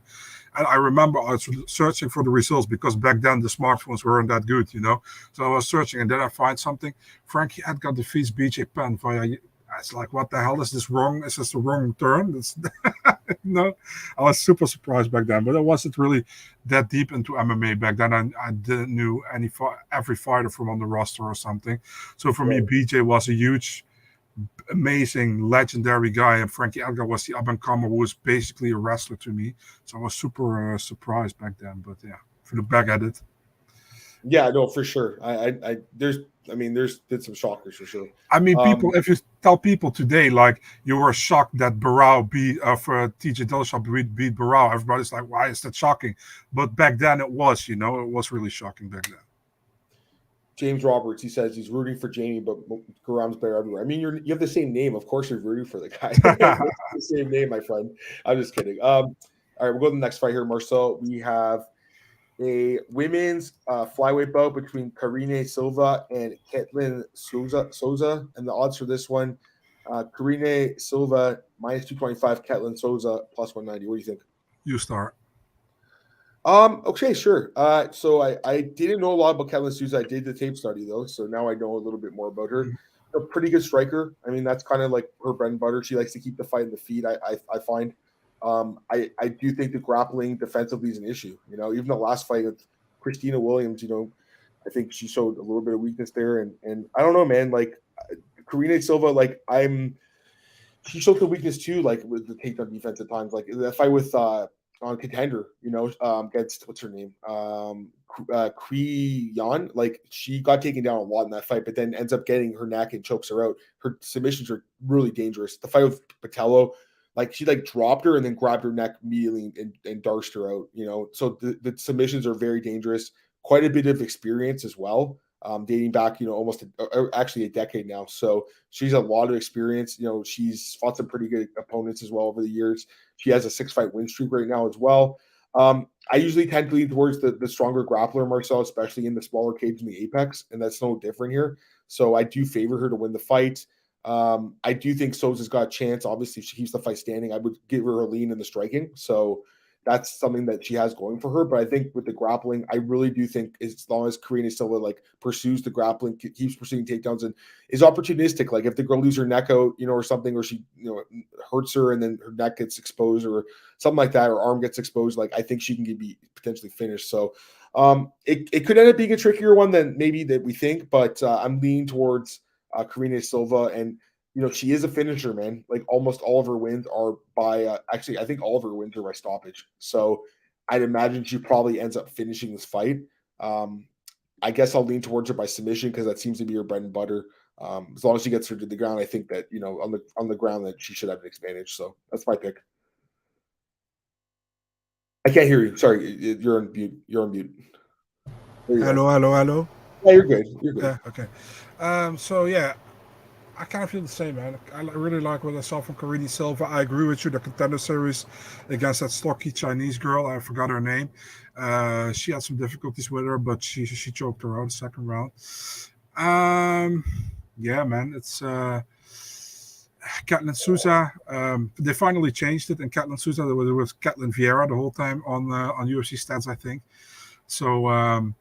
And I remember I was searching for the results because back then the smartphones weren't that good, So I was searching, and then I find something. Frankie Edgar defeats BJ Penn via. It's like, what the hell is this wrong? Is this the wrong turn? No, I was super surprised back then, but I wasn't really that deep into MMA back then. I didn't knew every fighter from on the roster or something. So for me, Right. BJ was a huge, amazing, legendary guy, and Frankie Edgar was the up and comer who was basically a wrestler to me. So I was super surprised back then. But yeah, if you look back at it, Yeah, no, for sure. There's been some shockers for sure. I mean, people. If you tell people today, like you were shocked that Barao for TJ Dillashaw beat Barao, everybody's like, "Why is that shocking?" But back then, it was, it was really shocking back then. James Roberts, he says he's rooting for Jamie, but Guram's better everywhere. I mean, you have the same name. Of course, you're rooting for the guy. It's the same name, my friend. I'm just kidding. All right, we'll go to the next fight here, Marcel. We have a women's flyweight bout between Karine Silva and Ketlen Souza. And the odds for this one, Karine Silva minus 225, Ketlen Souza plus 190. What do you think? You start. Okay, sure. So I didn't know a lot about Ketlen Souza. I did the tape study though, so now I know a little bit more about her. A pretty good striker. I mean, that's kind of like her bread and butter. She likes to keep the fight in the feet. I find. I do think the grappling defensively is an issue. Even the last fight with Christina Williams, I think she showed a little bit of weakness there. And I don't know, man. Like Karine Silva, she showed the weakness too, like with the takedown defense at times. Like that fight with on Contender, against what's her name, Kui Yan. Like she got taken down a lot in that fight, but then ends up getting her neck and chokes her out. Her submissions are really dangerous. The fight with Patello, like she dropped her and then grabbed her neck immediately and darced her out. So the submissions are very dangerous. Quite a bit of experience as well, dating back, almost actually a decade now. So she's a lot of experience. She's fought some pretty good opponents as well over the years. She has a 6-fight win streak right now as well. I usually tend to lean towards the stronger grappler, Marcel, especially in the smaller cage in the apex, and that's no different here. So I do favor her to win the fight. I do think Souza's got a chance. Obviously, if she keeps the fight standing, I would give her a lean in the striking. So that's something that she has going for her. But I think with the grappling, I really do think as long as Karine Silva pursues the grappling, keeps pursuing takedowns, and is opportunistic. Like if the girl loses her neck out, or something, or she hurts her and then her neck gets exposed or something like that, or arm gets exposed, I think she can be potentially finished. So it could end up being a trickier one than maybe that we think. But I'm leaning towards Karine Silva, and she is a finisher, man. Like almost all of her wins are by actually, I think all of her wins are by stoppage. So I'd imagine she probably ends up finishing this fight. I guess I'll lean towards her by submission because that seems to be her bread and butter. As long as she gets her to the ground, I think that on the ground that she should have an advantage. So that's my pick. I can't hear you. Sorry, you're on mute. You're on mute. Hello. Yeah, you're good. You're good. Yeah, okay. So yeah, I kind of feel the same, man. I really like what I saw from Karine Silva. I agree with you. The Contender Series against that stocky Chinese girl, I forgot her name. She had some difficulties with her, but she choked her out second round. Yeah, man, it's Ketlen Souza. They finally changed it, and Ketlen Souza it was Ketlen Vieira the whole time on UFC stats, I think. So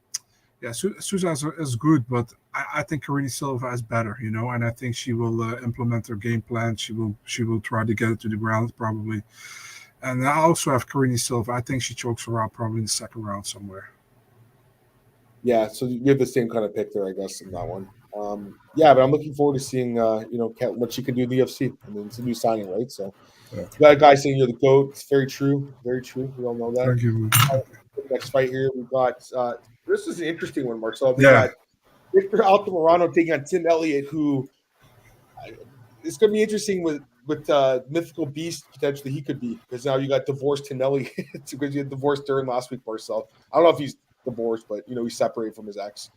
yeah, Souza is good, but I think Karine Silva is better, and I think she will implement her game plan. She will try to get it to the ground probably. And I also have Karine Silva. I think she chokes her out probably in the second round somewhere. Yeah, so you have the same kind of pick there, I guess, in that one. Yeah, but I'm looking forward to seeing, what she can do in the UFC. I mean, it's a new signing, right? So, Yeah. that guy saying you're the GOAT. It's very true. Very true. We all know that. Thank you. Next fight here, we've got this is an interesting one, Marcel. We Yeah. got Victor Altamirano taking on Tim Elliott, who it's going to be interesting with mythical beast potentially he could be, because now you got divorced Tinelli because you had divorced during last week, Marcel. I don't know if he's divorced, but he's separated from his ex.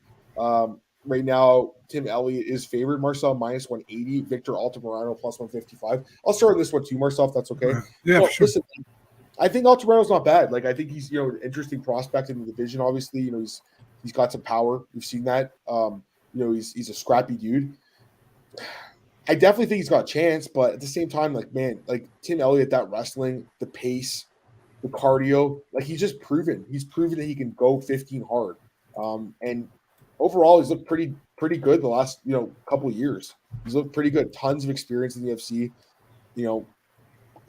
Right now, Tim Elliott is favored, Marcel, minus 180. Victor Altamirano plus 155. I'll start with this one too, Marcel, if that's okay. Yeah, well, sure. Listen, I think Altamirano's not bad. I think he's an interesting prospect in the division. Obviously, he's got some power. We've seen that. He's a scrappy dude. I definitely think he's got a chance, but at the same time, Tim Elliott, that wrestling, the pace, the cardio, he's just proven. He's proven that he can go 15 hard. And overall, he's looked pretty good the last couple of years. He's looked pretty good. Tons of experience in the UFC.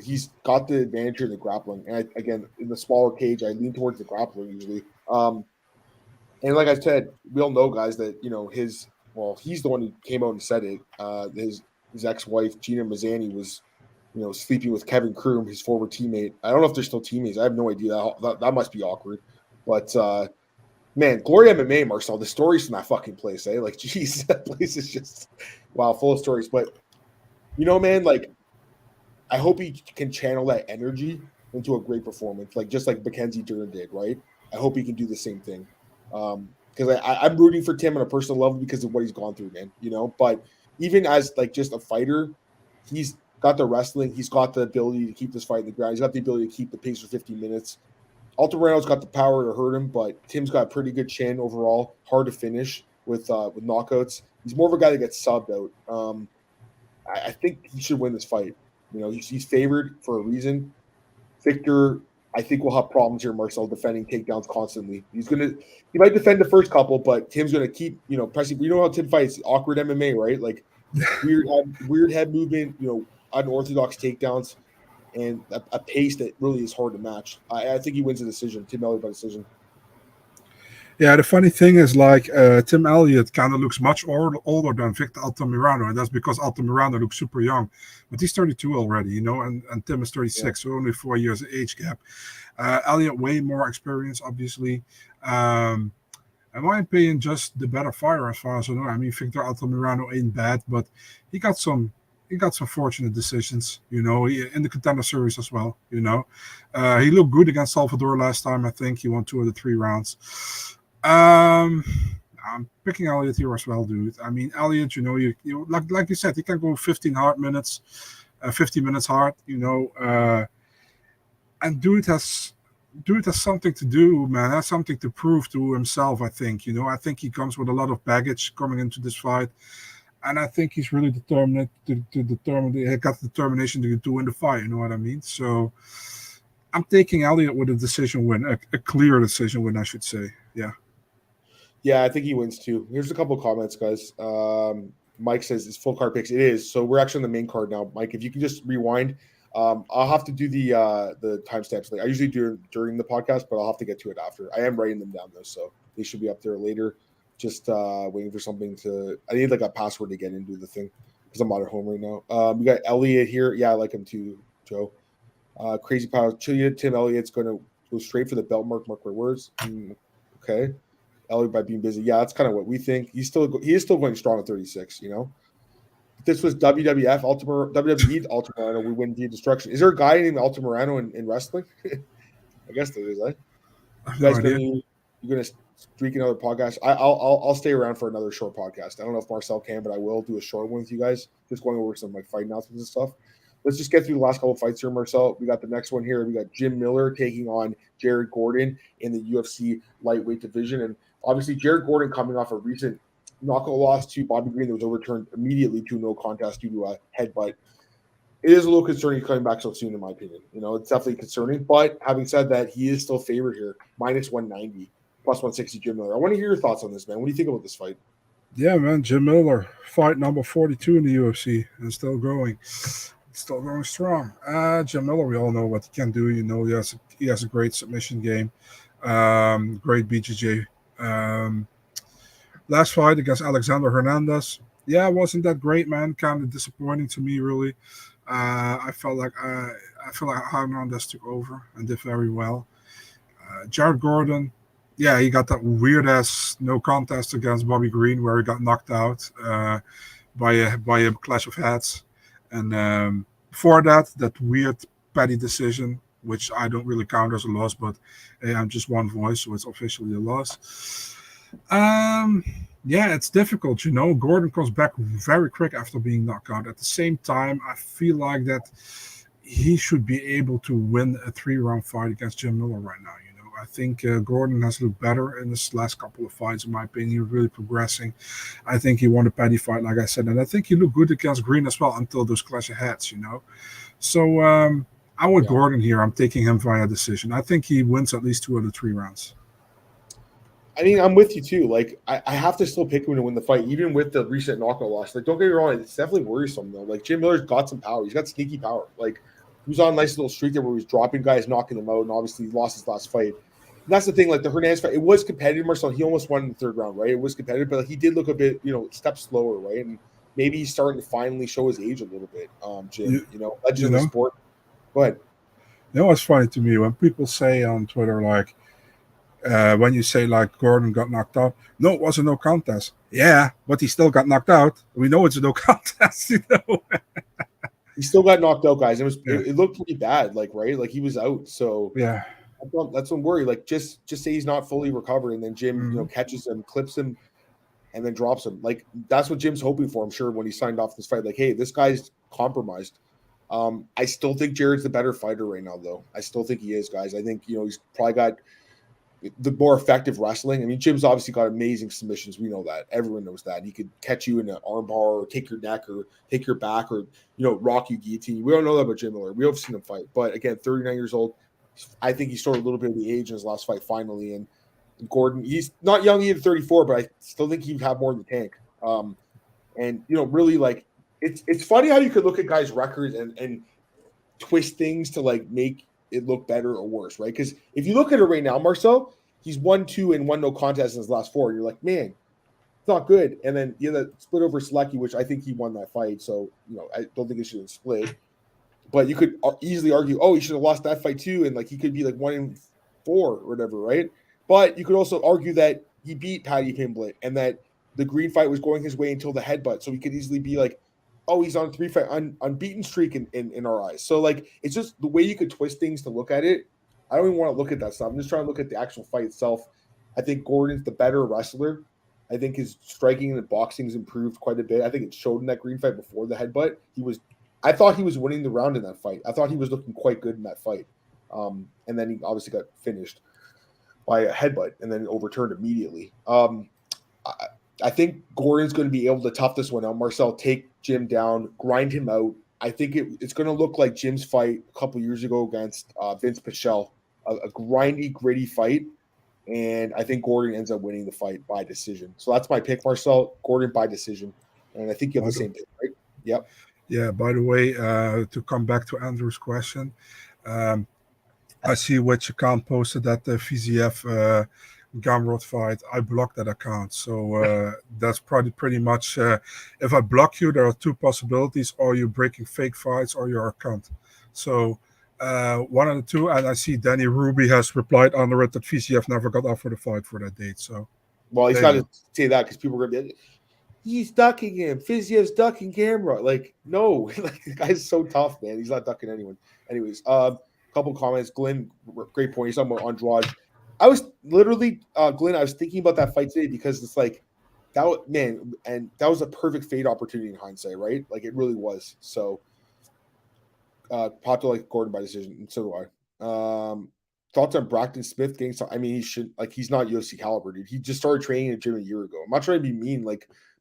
he's got the advantage in the grappling. And again, in the smaller cage, I lean towards the grappling usually. And like I said, we all know, guys, that he's the one who came out and said it. His ex-wife Gina Mazzani was sleeping with Kevin Kroom, his former teammate. I don't know if they're still teammates. I have no idea. That must be awkward. But man, Glory MMA, Marcel, the stories from that fucking place, eh? Like, geez, that place is just full of stories. But man, like, I hope he can channel that energy into a great performance, like just like Mackenzie Dern did, right? I hope he can do the same thing. Because I'm rooting for Tim on a personal level because of what he's gone through, man. But even as like just a fighter, he's got the wrestling, he's got the ability to keep this fight in the ground, he's got the ability to keep the pace for 15 minutes. Altamirano's got the power to hurt him, but Tim's got a pretty good chin overall, hard to finish with knockouts. He's more of a guy that gets subbed out. I think he should win this fight. He's favored for a reason. Victor, I think we'll have problems here, Marcel, defending takedowns constantly. He might defend the first couple, but Tim's gonna keep, pressing. You know how Tim fights, awkward MMA, right? Like weird head movement, unorthodox takedowns, and a pace that really is hard to match. I think he wins a decision, Tim Elliott by decision. Yeah, the funny thing is, like, Tim Elliott kind of looks much older than Victor Altamirano, and that's because Altamirano looks super young. But he's 32 already, and Tim is 36, so only 4 years of age gap. Elliott, way more experience, obviously. In my opinion, just the better fighter as far as I know. I mean, Victor Altamirano ain't bad, but he got some fortunate decisions, in the contender series as well, He looked good against Salvador last time, I think. He won 2 of the 3 rounds. I'm picking Elliott here as well, dude. I mean, Elliott, you like you said, he can go 15 minutes hard, and dude has something to do, man. Has something to prove to himself, I think. I think he comes with a lot of baggage coming into this fight, and I think he's really determined he got the determination to win the fight. You know what I mean? So I'm taking Elliott with a decision win, a clear decision win, I should say. Yeah. Yeah, I think he wins too. Here's a couple of comments, guys. Mike says it's full card picks. It is. So we're actually on the main card now. Mike, if you can just rewind. I'll have to do the timestamps later. I usually do it during the podcast, but I'll have to get to it after. I am writing them down though, so they should be up there later. Just waiting for something to. I need like a password to get into the thing because I'm not at home right now. We got Elliott here. Yeah, I like him too, Joe. Crazy Power. Tim Elliott's going to go straight for the belt mark. Mark my words. Okay. Elliott by being busy. Yeah, that's kind of what we think. He is still going strong at 36. If this was WWE Altamirano, we win the destruction. Is there a guy named Altamirano in wrestling? I guess there is. You guys you're gonna streak another podcast? I'll stay around for another short podcast. I don't know if Marcel can, but I will do a short one with you guys. Just going over some like fight announcements and stuff. Let's just get through the last couple of fights here, Marcel. We got the next one here. We got Jim Miller taking on Jared Gordon in the UFC lightweight division. And obviously, Jared Gordon coming off a recent knockout loss to Bobby Green that was overturned immediately to no contest due to a headbutt. It is a little concerning coming back so soon, in my opinion. It's definitely concerning. But having said that, he is still favored here, minus 190, plus 160 Jim Miller. I want to hear your thoughts on this, man. What do you think about this fight? Yeah, man, Jim Miller, fight number 42 in the UFC and still growing. Still going strong. Jim Miller, we all know what he can do. He has a great submission game, great BJJ. Last fight against Alexander Hernandez, it wasn't that great, man. Kind of disappointing to me, really. I felt like Hernandez took over and did very well. Jared Gordon, he got that weird ass no contest against Bobby Green where he got knocked out by a clash of heads. And before that weird petty decision, which I don't really count as a loss, but I'm just one voice, so it's officially a loss. It's difficult, Gordon comes back very quick after being knocked out. At the same time, I feel like that he should be able to win a 3-round fight against Jim Miller right now. I think Gordon has looked better in this last couple of fights, in my opinion. He's really progressing. I think he won a petty fight, like I said, and I think he looked good against Green as well until those clash of heads, So I'm with Gordon here. I'm taking him via decision. I think he wins at least 2 of the 3 rounds. I mean, I'm with you too. Like, I have to still pick him to win the fight, even with the recent knockout loss. Like, don't get me wrong, it's definitely worrisome though. Like, Jim Miller's got some power. He's got sneaky power. Like, he was on a nice little streak there where he was dropping guys, knocking them out, and obviously he lost his last fight. And that's the thing, like the Hernandez fight, it was competitive, Marcel. He almost won in the third round, right? It was competitive, but like, he did look a bit, step slower, right? And maybe he's starting to finally show his age a little bit, Jim. Legend of the sport. Go ahead. You know what's funny to me when people say on Twitter, like, when you say like Gordon got knocked out, no, it was a no contest. Yeah, but he still got knocked out. We know it's a no contest. He still got knocked out, guys. It looked pretty bad, like, right? Like he was out. So yeah, that's one worry. Like just say he's not fully recovered, and then Jim, catches him, clips him, and then drops him. Like that's what Jim's hoping for, I'm sure, when he signed off this fight. Like, hey, this guy's compromised. I still think Jared's the better fighter right now, though. I still think he is, guys. I think he's probably got the more effective wrestling. I mean, Jim's obviously got amazing submissions. We know that. Everyone knows that. He could catch you in an armbar or take your neck or take your back or, rock you guillotine. We don't know that about Jim Miller. We have seen him fight. But again, 39 years old. I think he showed a little bit of the age in his last fight finally. And Gordon, he's not young either, 34, but I still think he'd have more in the tank. And, really, like, it's funny how you could look at guys' records and twist things to, like, make it look better or worse, right? Because if you look at it right now, Marcel, he's 1-2 and 1 no contest in his last 4. You're like, man, it's not good. And then that split over Zaleski, which I think he won that fight. So, I don't think it should have split. But you could easily argue, he should have lost that fight too. And like he could be like 1-4 or whatever, right? But you could also argue that he beat Paddy Pimblett and that the Green fight was going his way until the headbutt. So he could easily be like, he's on 3-fight unbeaten streak in our eyes. So like it's just the way you could twist things to look at it. I don't even want to look at that stuff. I'm just trying to look at the actual fight itself. I think Gordon's the better wrestler. I think his striking and boxing has improved quite a bit. I think it showed in that Green fight before the headbutt. I thought he was winning the round in that fight. I thought he was looking quite good in that fight. And then he obviously got finished by a headbutt and then overturned immediately. I think Gordon's going to be able to tough this one out. Marcel, take Jim down, grind him out. I think it's going to look like Jim's fight a couple years ago against Vince Pichel, a grindy, gritty fight. And I think Gordon ends up winning the fight by decision. So that's my pick, Marcel. Gordon by decision. And I think you have the same pick, right? Yep. Yeah, by the way, to come back to Andrew's question, I see which account posted that the VZF Gamrot fight. I blocked that account. So that's probably pretty much, if I block you, there are 2 possibilities, or you're breaking fake fights or your account. So one of the 2, and I see Danny Ruby has replied under it that VZF never got offered a fight for that date. So, well, he's got to say that because people are going to be he's ducking him. Physio's ducking camera. Like, no. Like, the guy's so tough, man. He's not ducking anyone. Anyways, couple comments. Glenn, great point. He's talking about Andrade. I was literally, Glenn, I was thinking about that fight today because it's like, that was a perfect fade opportunity in hindsight, right? Like, it really was. So, Pato like Gordon by decision, and so do I. Thoughts on Braxton Smith getting some? I mean, he's not UFC caliber, dude. He just started training in a gym a year ago. I'm not trying to be mean,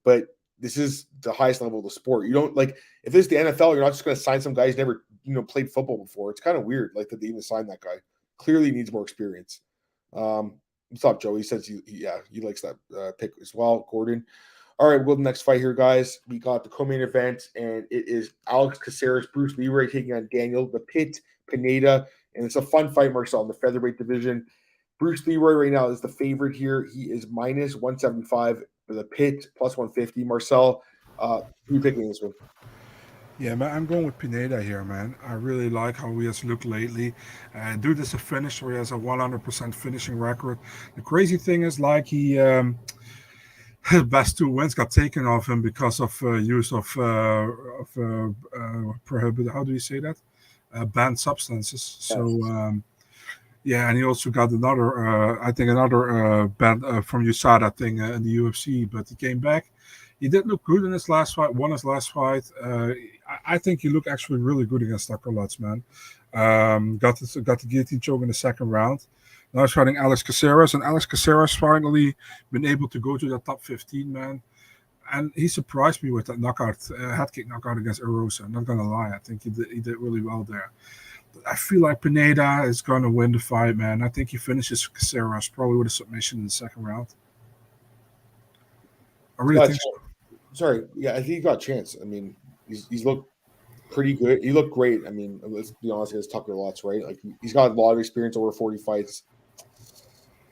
but this is the highest level of the sport. You don't if this is the NFL, you're not just going to sign some guy who's never played football before. It's kind of weird, that they even signed that guy. Clearly needs more experience. What's up, Joe? He says he likes that pick as well. Gordon. All right, we'll go to the next fight here, guys. We got the co-main event, and it is Alex Caceres, Bruce Leroy taking on Daniel the Pit Pineda, and it's a fun fight, Marcel, in the featherweight division. Bruce Leroy right now is the favorite here. He is minus 175 for the Pit, plus 150. Marcel, who are you picking this one? Yeah, man, I'm going with Pineda here, man. I really like how he has looked lately. Dude is a finisher. He has a 100% finishing record. The crazy thing is, he his best 2 wins got taken off him because of use of prohibited. How do you say that? Banned substances. Yes. So yeah, and he also got another ban from USADA thing in the UFC, but he came back. He did look good in his last fight. Won his last fight. I think he looked actually really good against Lacerda, man. Got the guillotine choke in the 2nd round. Now he's fighting Alex Caceres, and Alex Caceres finally been able to go to the top 15, man. And he surprised me with that knockout, head kick knockout against Erosa. I'm not gonna lie, I think he did really well there. But I feel like Pineda is gonna win the fight, man. I think he finishes Caceres probably with a submission in the 2nd round. I really think so. Sorry, yeah, I think he got a chance. I mean, he's looked pretty good. He looked great. I mean, let's be honest, against Tucker lots, right? Like he's got a lot of experience, over 40 fights.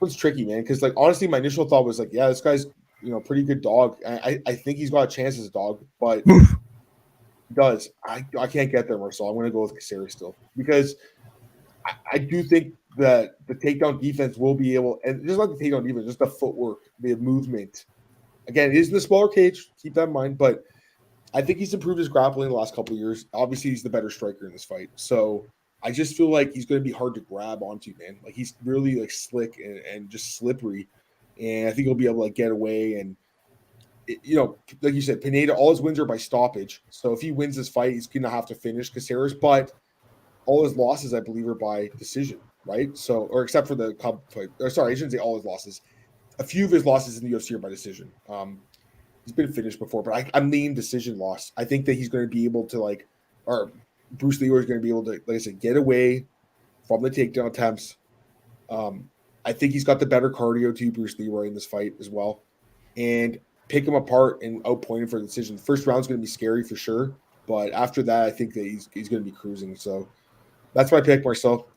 It's tricky, man, because like honestly, my initial thought was like, yeah, this guy's pretty good dog. I think he's got a chance as a dog, but he does. I can't get there, Marcel. I'm going to go with Caceres still because I do think that the takedown defense will be able, and just not the takedown defense, just the footwork, the movement. Again, it is in the smaller cage. Keep that in mind, but I think he's improved his grappling the last couple of years. Obviously, he's the better striker in this fight. So I just feel like he's going to be hard to grab onto, man. Like he's really like slick and just slippery. And I think he'll be able to get away. And, like you said, Pineda, all his wins are by stoppage. So if he wins this fight, he's going to have to finish Caceres. But all his losses, I believe, are by decision, right? So, or except for the Cub fight. Or sorry, I shouldn't say all his losses. A few of his losses in the UFC are by decision. He's been finished before, but I'm leaning decision loss. I think that he's going to be able to or Bruce Leroy is going to be able to, like I said, get away from the takedown attempts. I think he's got the better cardio to Bruce Leroy in this fight as well, and pick him apart and outpoint him for the decision. The first round's going to be scary for sure, but after that, I think that he's going to be cruising. So that's my pick, Marcel.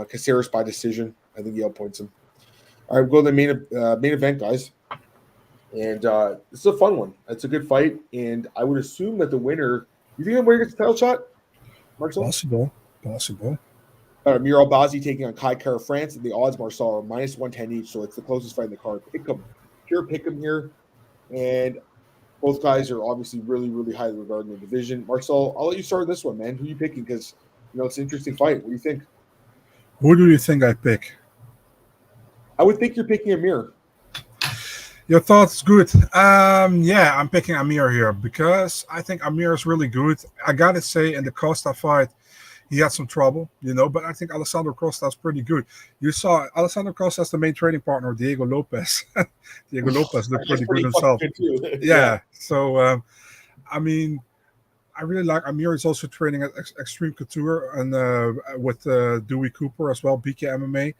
Caceres by decision. I think he outpoints him. All right, we'll go to the main event, guys. And this is a fun one. It's a good fight, and I would assume that the winner. You think the winner gets the title shot, Marcel? Possible. Amir Albazi taking on Kai Kara France, and the odds, Marcel, are -110 each, so it's the closest fight in the card. Pure pick 'em here, and both guys are obviously really, really highly regarded in the division. Marcel, I'll let you start this one, man. Who are you picking? Because it's an interesting fight. What do you think? Who do you think I pick? I would think you're picking Amir. Your thoughts good. Yeah, I'm picking Amir here because I think Amir is really good. I gotta say, in the Costa fight, he had some trouble, but I think Alessandro Costa is pretty good. You saw Alessandro Costa as the main training partner of Diego Lopez. Diego Lopez looked pretty good himself. Yeah. So, I really like Amir. Is also training at Extreme Couture and with Dewey Cooper as well, BK MMA.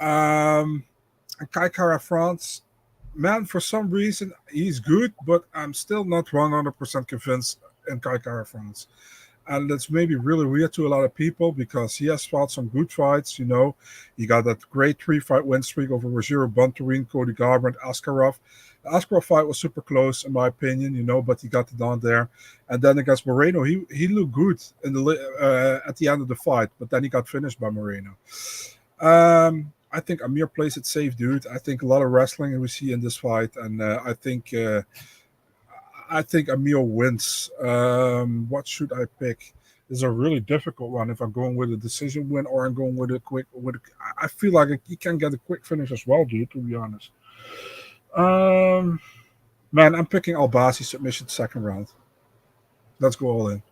And Kai Kara France. Man, for some reason, he's good, but I'm still not 100% convinced in Kai Kara France. And that's maybe really weird to a lot of people because he has fought some good fights, He got that great 3-fight win streak over Rogerio Bontorin, Cody Garbrandt, Askarov. The Askarov fight was super close, in my opinion, but he got it done there. And then against Moreno, he looked good at the end of the fight, but then he got finished by Moreno. I think Amir plays it safe, dude. I think a lot of wrestling we see in this fight, and I think Amir wins. What should I pick? This is a really difficult one. If I'm going with a decision win or I'm going with a quick, I feel like he can get a quick finish as well, dude. To be honest, man, I'm picking Albazi submission second round. Let's go all in.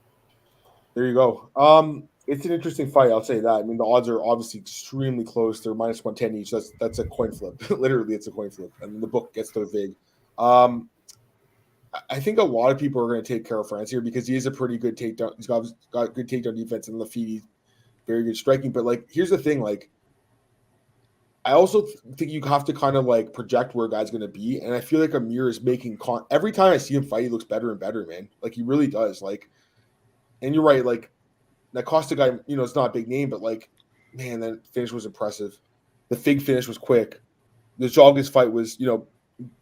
There you go. It's an interesting fight, I'll say that. I mean, the odds are obviously extremely close. They're -110 each. That's a coin flip. Literally, it's a coin flip. And the book gets their vig. I think a lot of people are going to take Kara France here because he is a pretty good takedown. He's got good takedown defense in the feet. He's very good striking. But, here's the thing. I also think you have to kind of, project where a guy's going to be. And I feel like Amir is making every time I see him fight, he looks better and better, man. He really does. And you're right, that Costa guy, it's not a big name, but man, that finish was impressive. The Fig finish was quick. The Joggins fight was,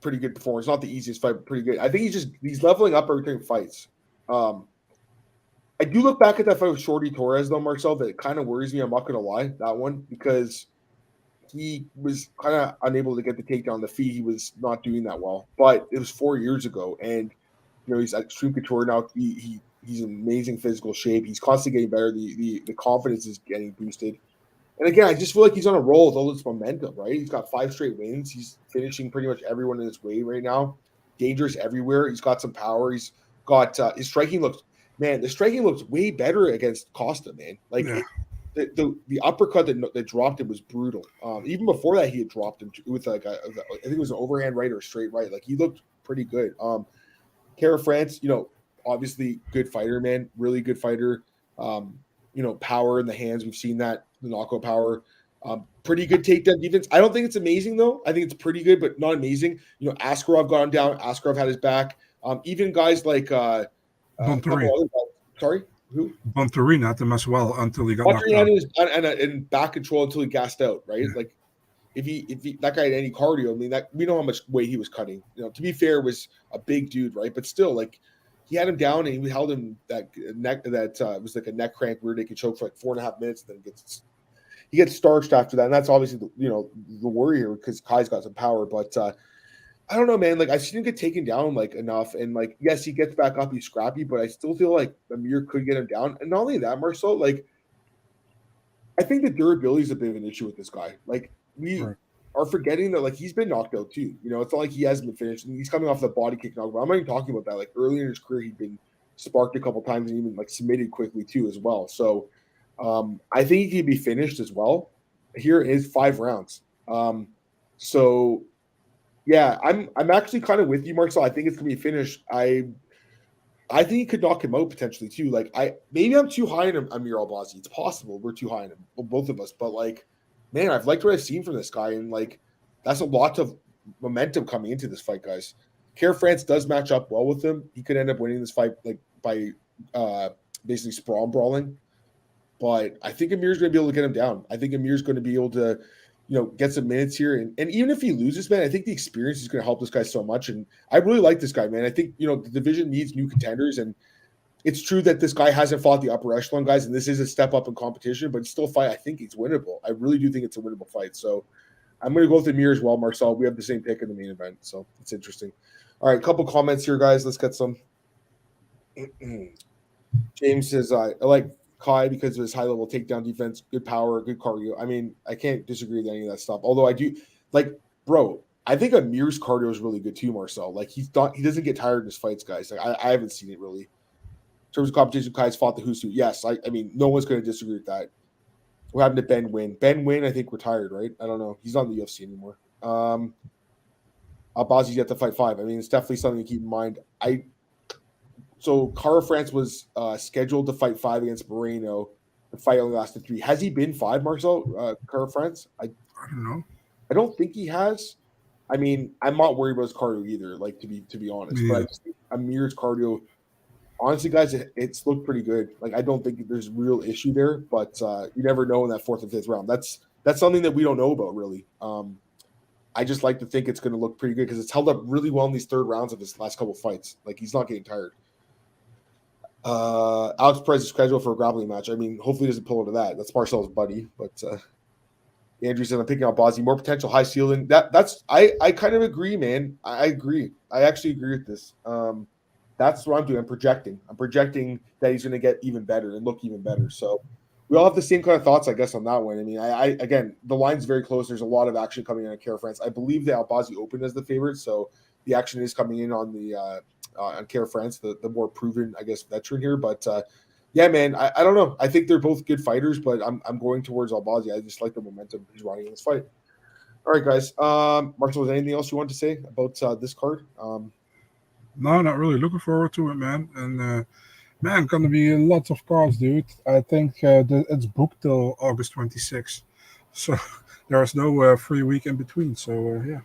pretty good performance. Not the easiest fight, but pretty good. I think he's leveling up every time he fights. I do look back at that fight with Shorty Torres, though, Marcel, that kind of worries me. I'm not going to lie, that one, because he was kind of unable to get the takedown on the feet. He was not doing that well. But it was 4 years ago, and, he's at Extreme Couture now. He's in amazing physical shape. He's constantly getting better. The confidence is getting boosted. And again, I just feel like he's on a roll with all this momentum, right? He's got 5 straight wins. He's finishing pretty much everyone in his way right now. Dangerous everywhere. He's got some power. He's got his striking looks. Man, the striking looks way better against Costa, man. The uppercut that dropped him was brutal. Even before that, he had dropped him with I think it was an overhand right or a straight right. He looked pretty good. Kara France, obviously good fighter, man. Really good fighter. Power in the hands. We've seen that, the knockout power. Pretty good takedown defense. I don't think it's amazing, though. I think it's pretty good, but not amazing. Askarov got him down. Askarov had his back. Even guys like Bontorin. Sorry? Who? Bontarina had them as well until he got knocked out. Bontarina was in back control until he gassed out, right? Yeah. Like if he that guy had any cardio, I mean, that we know how much weight he was cutting. You know, to be fair, was a big dude, right? But still, like he had him down and he held him that neck it was like a neck crank where they could choke for like 4.5 minutes, and then he gets starched after that. And that's obviously the worry here because Kai's got some power, but I don't know, man. Like I've seen him get taken down like enough, and like yes, he gets back up, he's scrappy, but I still feel like Amir could get him down. And not only that, Marcel, like I think the durability is a bit of an issue with this guy. Like we are forgetting that like he's been knocked out too. You know, it's not like he hasn't been finished. And he's coming off the body kick knockdown. I'm not even talking about that. Like earlier in his career, he'd been sparked a couple times and even like submitted quickly too as well. So I think he could be finished as well. Here is 5 rounds. So yeah, I'm actually kind of with you, Marcel. I think it's gonna be finished. I think he could knock him out potentially too. Like maybe I'm too high on Amir Albazi. It's possible we're too high on him, both of us. But like, man, I've liked what I've seen from this guy, and like that's a lot of momentum coming into this fight, guys. Care France does match up well with him. He could end up winning this fight like by basically brawling. But I think Amir's going to be able to get him down. I think Amir's going to be able to, get some minutes here. And even if he loses, man, I think the experience is going to help this guy so much. And I really like this guy, man. I think, the division needs new contenders. And it's true that this guy hasn't fought the upper echelon guys, and this is a step up in competition, but still fight. I think it's winnable. I really do think it's a winnable fight. So I'm going to go with Amir as well, Marcel. We have the same pick in the main event. So it's interesting. All right, a couple comments here, guys. Let's get some. James says, I like Kai because of his high-level takedown defense, good power, good cardio. I mean, I can't disagree with any of that stuff. Although I do, bro, I think Amir's cardio is really good too, Marcel. Like, he doesn't get tired in his fights, guys. Like, I haven't seen it really. In terms of competition, Kai's fought the Husu. Yes, I mean, no one's going to disagree with that. What happened to Ben Nguyen? Ben Nguyen, I think, retired, right? I don't know. He's not in the UFC anymore. Albazi's yet to fight 5. I mean, it's definitely something to keep in mind. So Cara France was scheduled to fight 5 against Moreno. The fight only lasted 3. Has he been 5, Marcel? Cara France? I don't know. I don't think he has. I mean, I'm not worried about his cardio either. Like to be honest, but I just think Amir's cardio. Honestly, guys, it's looked pretty good. Like I don't think there's a real issue there, but you never know in that 4th and 5th round. That's something that we don't know about really. I just like to think it's going to look pretty good because it's held up really well in these 3rd rounds of his last couple of fights. Like he's not getting tired. Alex Perez is scheduled for a grappling match. I mean, hopefully he doesn't pull into that. That's Marcel's buddy. But Andrew said I'm picking out Albazi. More potential high ceiling. That's I kind of agree, man. I agree. I actually agree with this. That's what I'm doing. I'm projecting that he's going to get even better and look even better. So we all have the same kind of thoughts, I guess, on that one. I mean, I again, the line's very close. There's a lot of action coming in on Care France. I believe the Albazi opened as the favorite, so the action is coming in on the on Care France, the more proven, I guess, veteran here. But yeah, man, I don't know. I think they're both good fighters, but I'm going towards Albazi. I just like the momentum he's running in this fight. All right, guys. Marshall, is there anything else you want to say about this card? No, not really. Looking forward to it, man. And man, gonna be lots of cards, dude. I think it's booked till August 26th, so there's no free week in between. So yeah.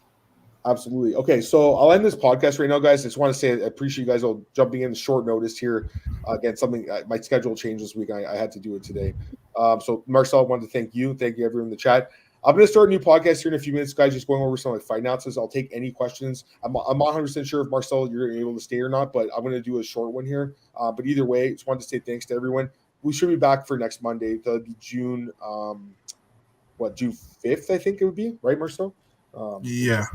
Absolutely. Okay, so I'll end this podcast right now, guys. I just want to say I appreciate you guys all jumping in short notice here. Again, something my schedule changed this week. I had to do it today. So Marcel, I wanted to thank you. Thank you, everyone in the chat. I'm going to start a new podcast here in a few minutes, guys, just going over some fight announcements. I'll take any questions. I'm not 100% sure if Marcel, you're able to stay or not, but I'm going to do a short one here. But either way, just wanted to say thanks to everyone. We should be back for next Monday. That'll be June, June 5th, I think it would be, right, Marcel? Yeah.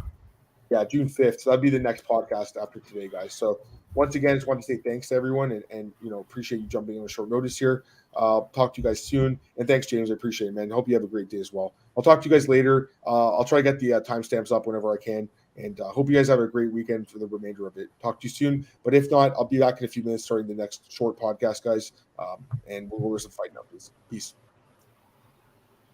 Yeah, June 5th. So that'd be the next podcast after today, guys. So once again, just want to say thanks to everyone and appreciate you jumping in on short notice here. Talk to you guys soon. And thanks, James. I appreciate it, man. Hope you have a great day as well. I'll talk to you guys later. I'll try to get the timestamps up whenever I can. And hope you guys have a great weekend for the remainder of it. Talk to you soon. But if not, I'll be back in a few minutes starting the next short podcast, guys. And we'll go over some fight numbers. Peace.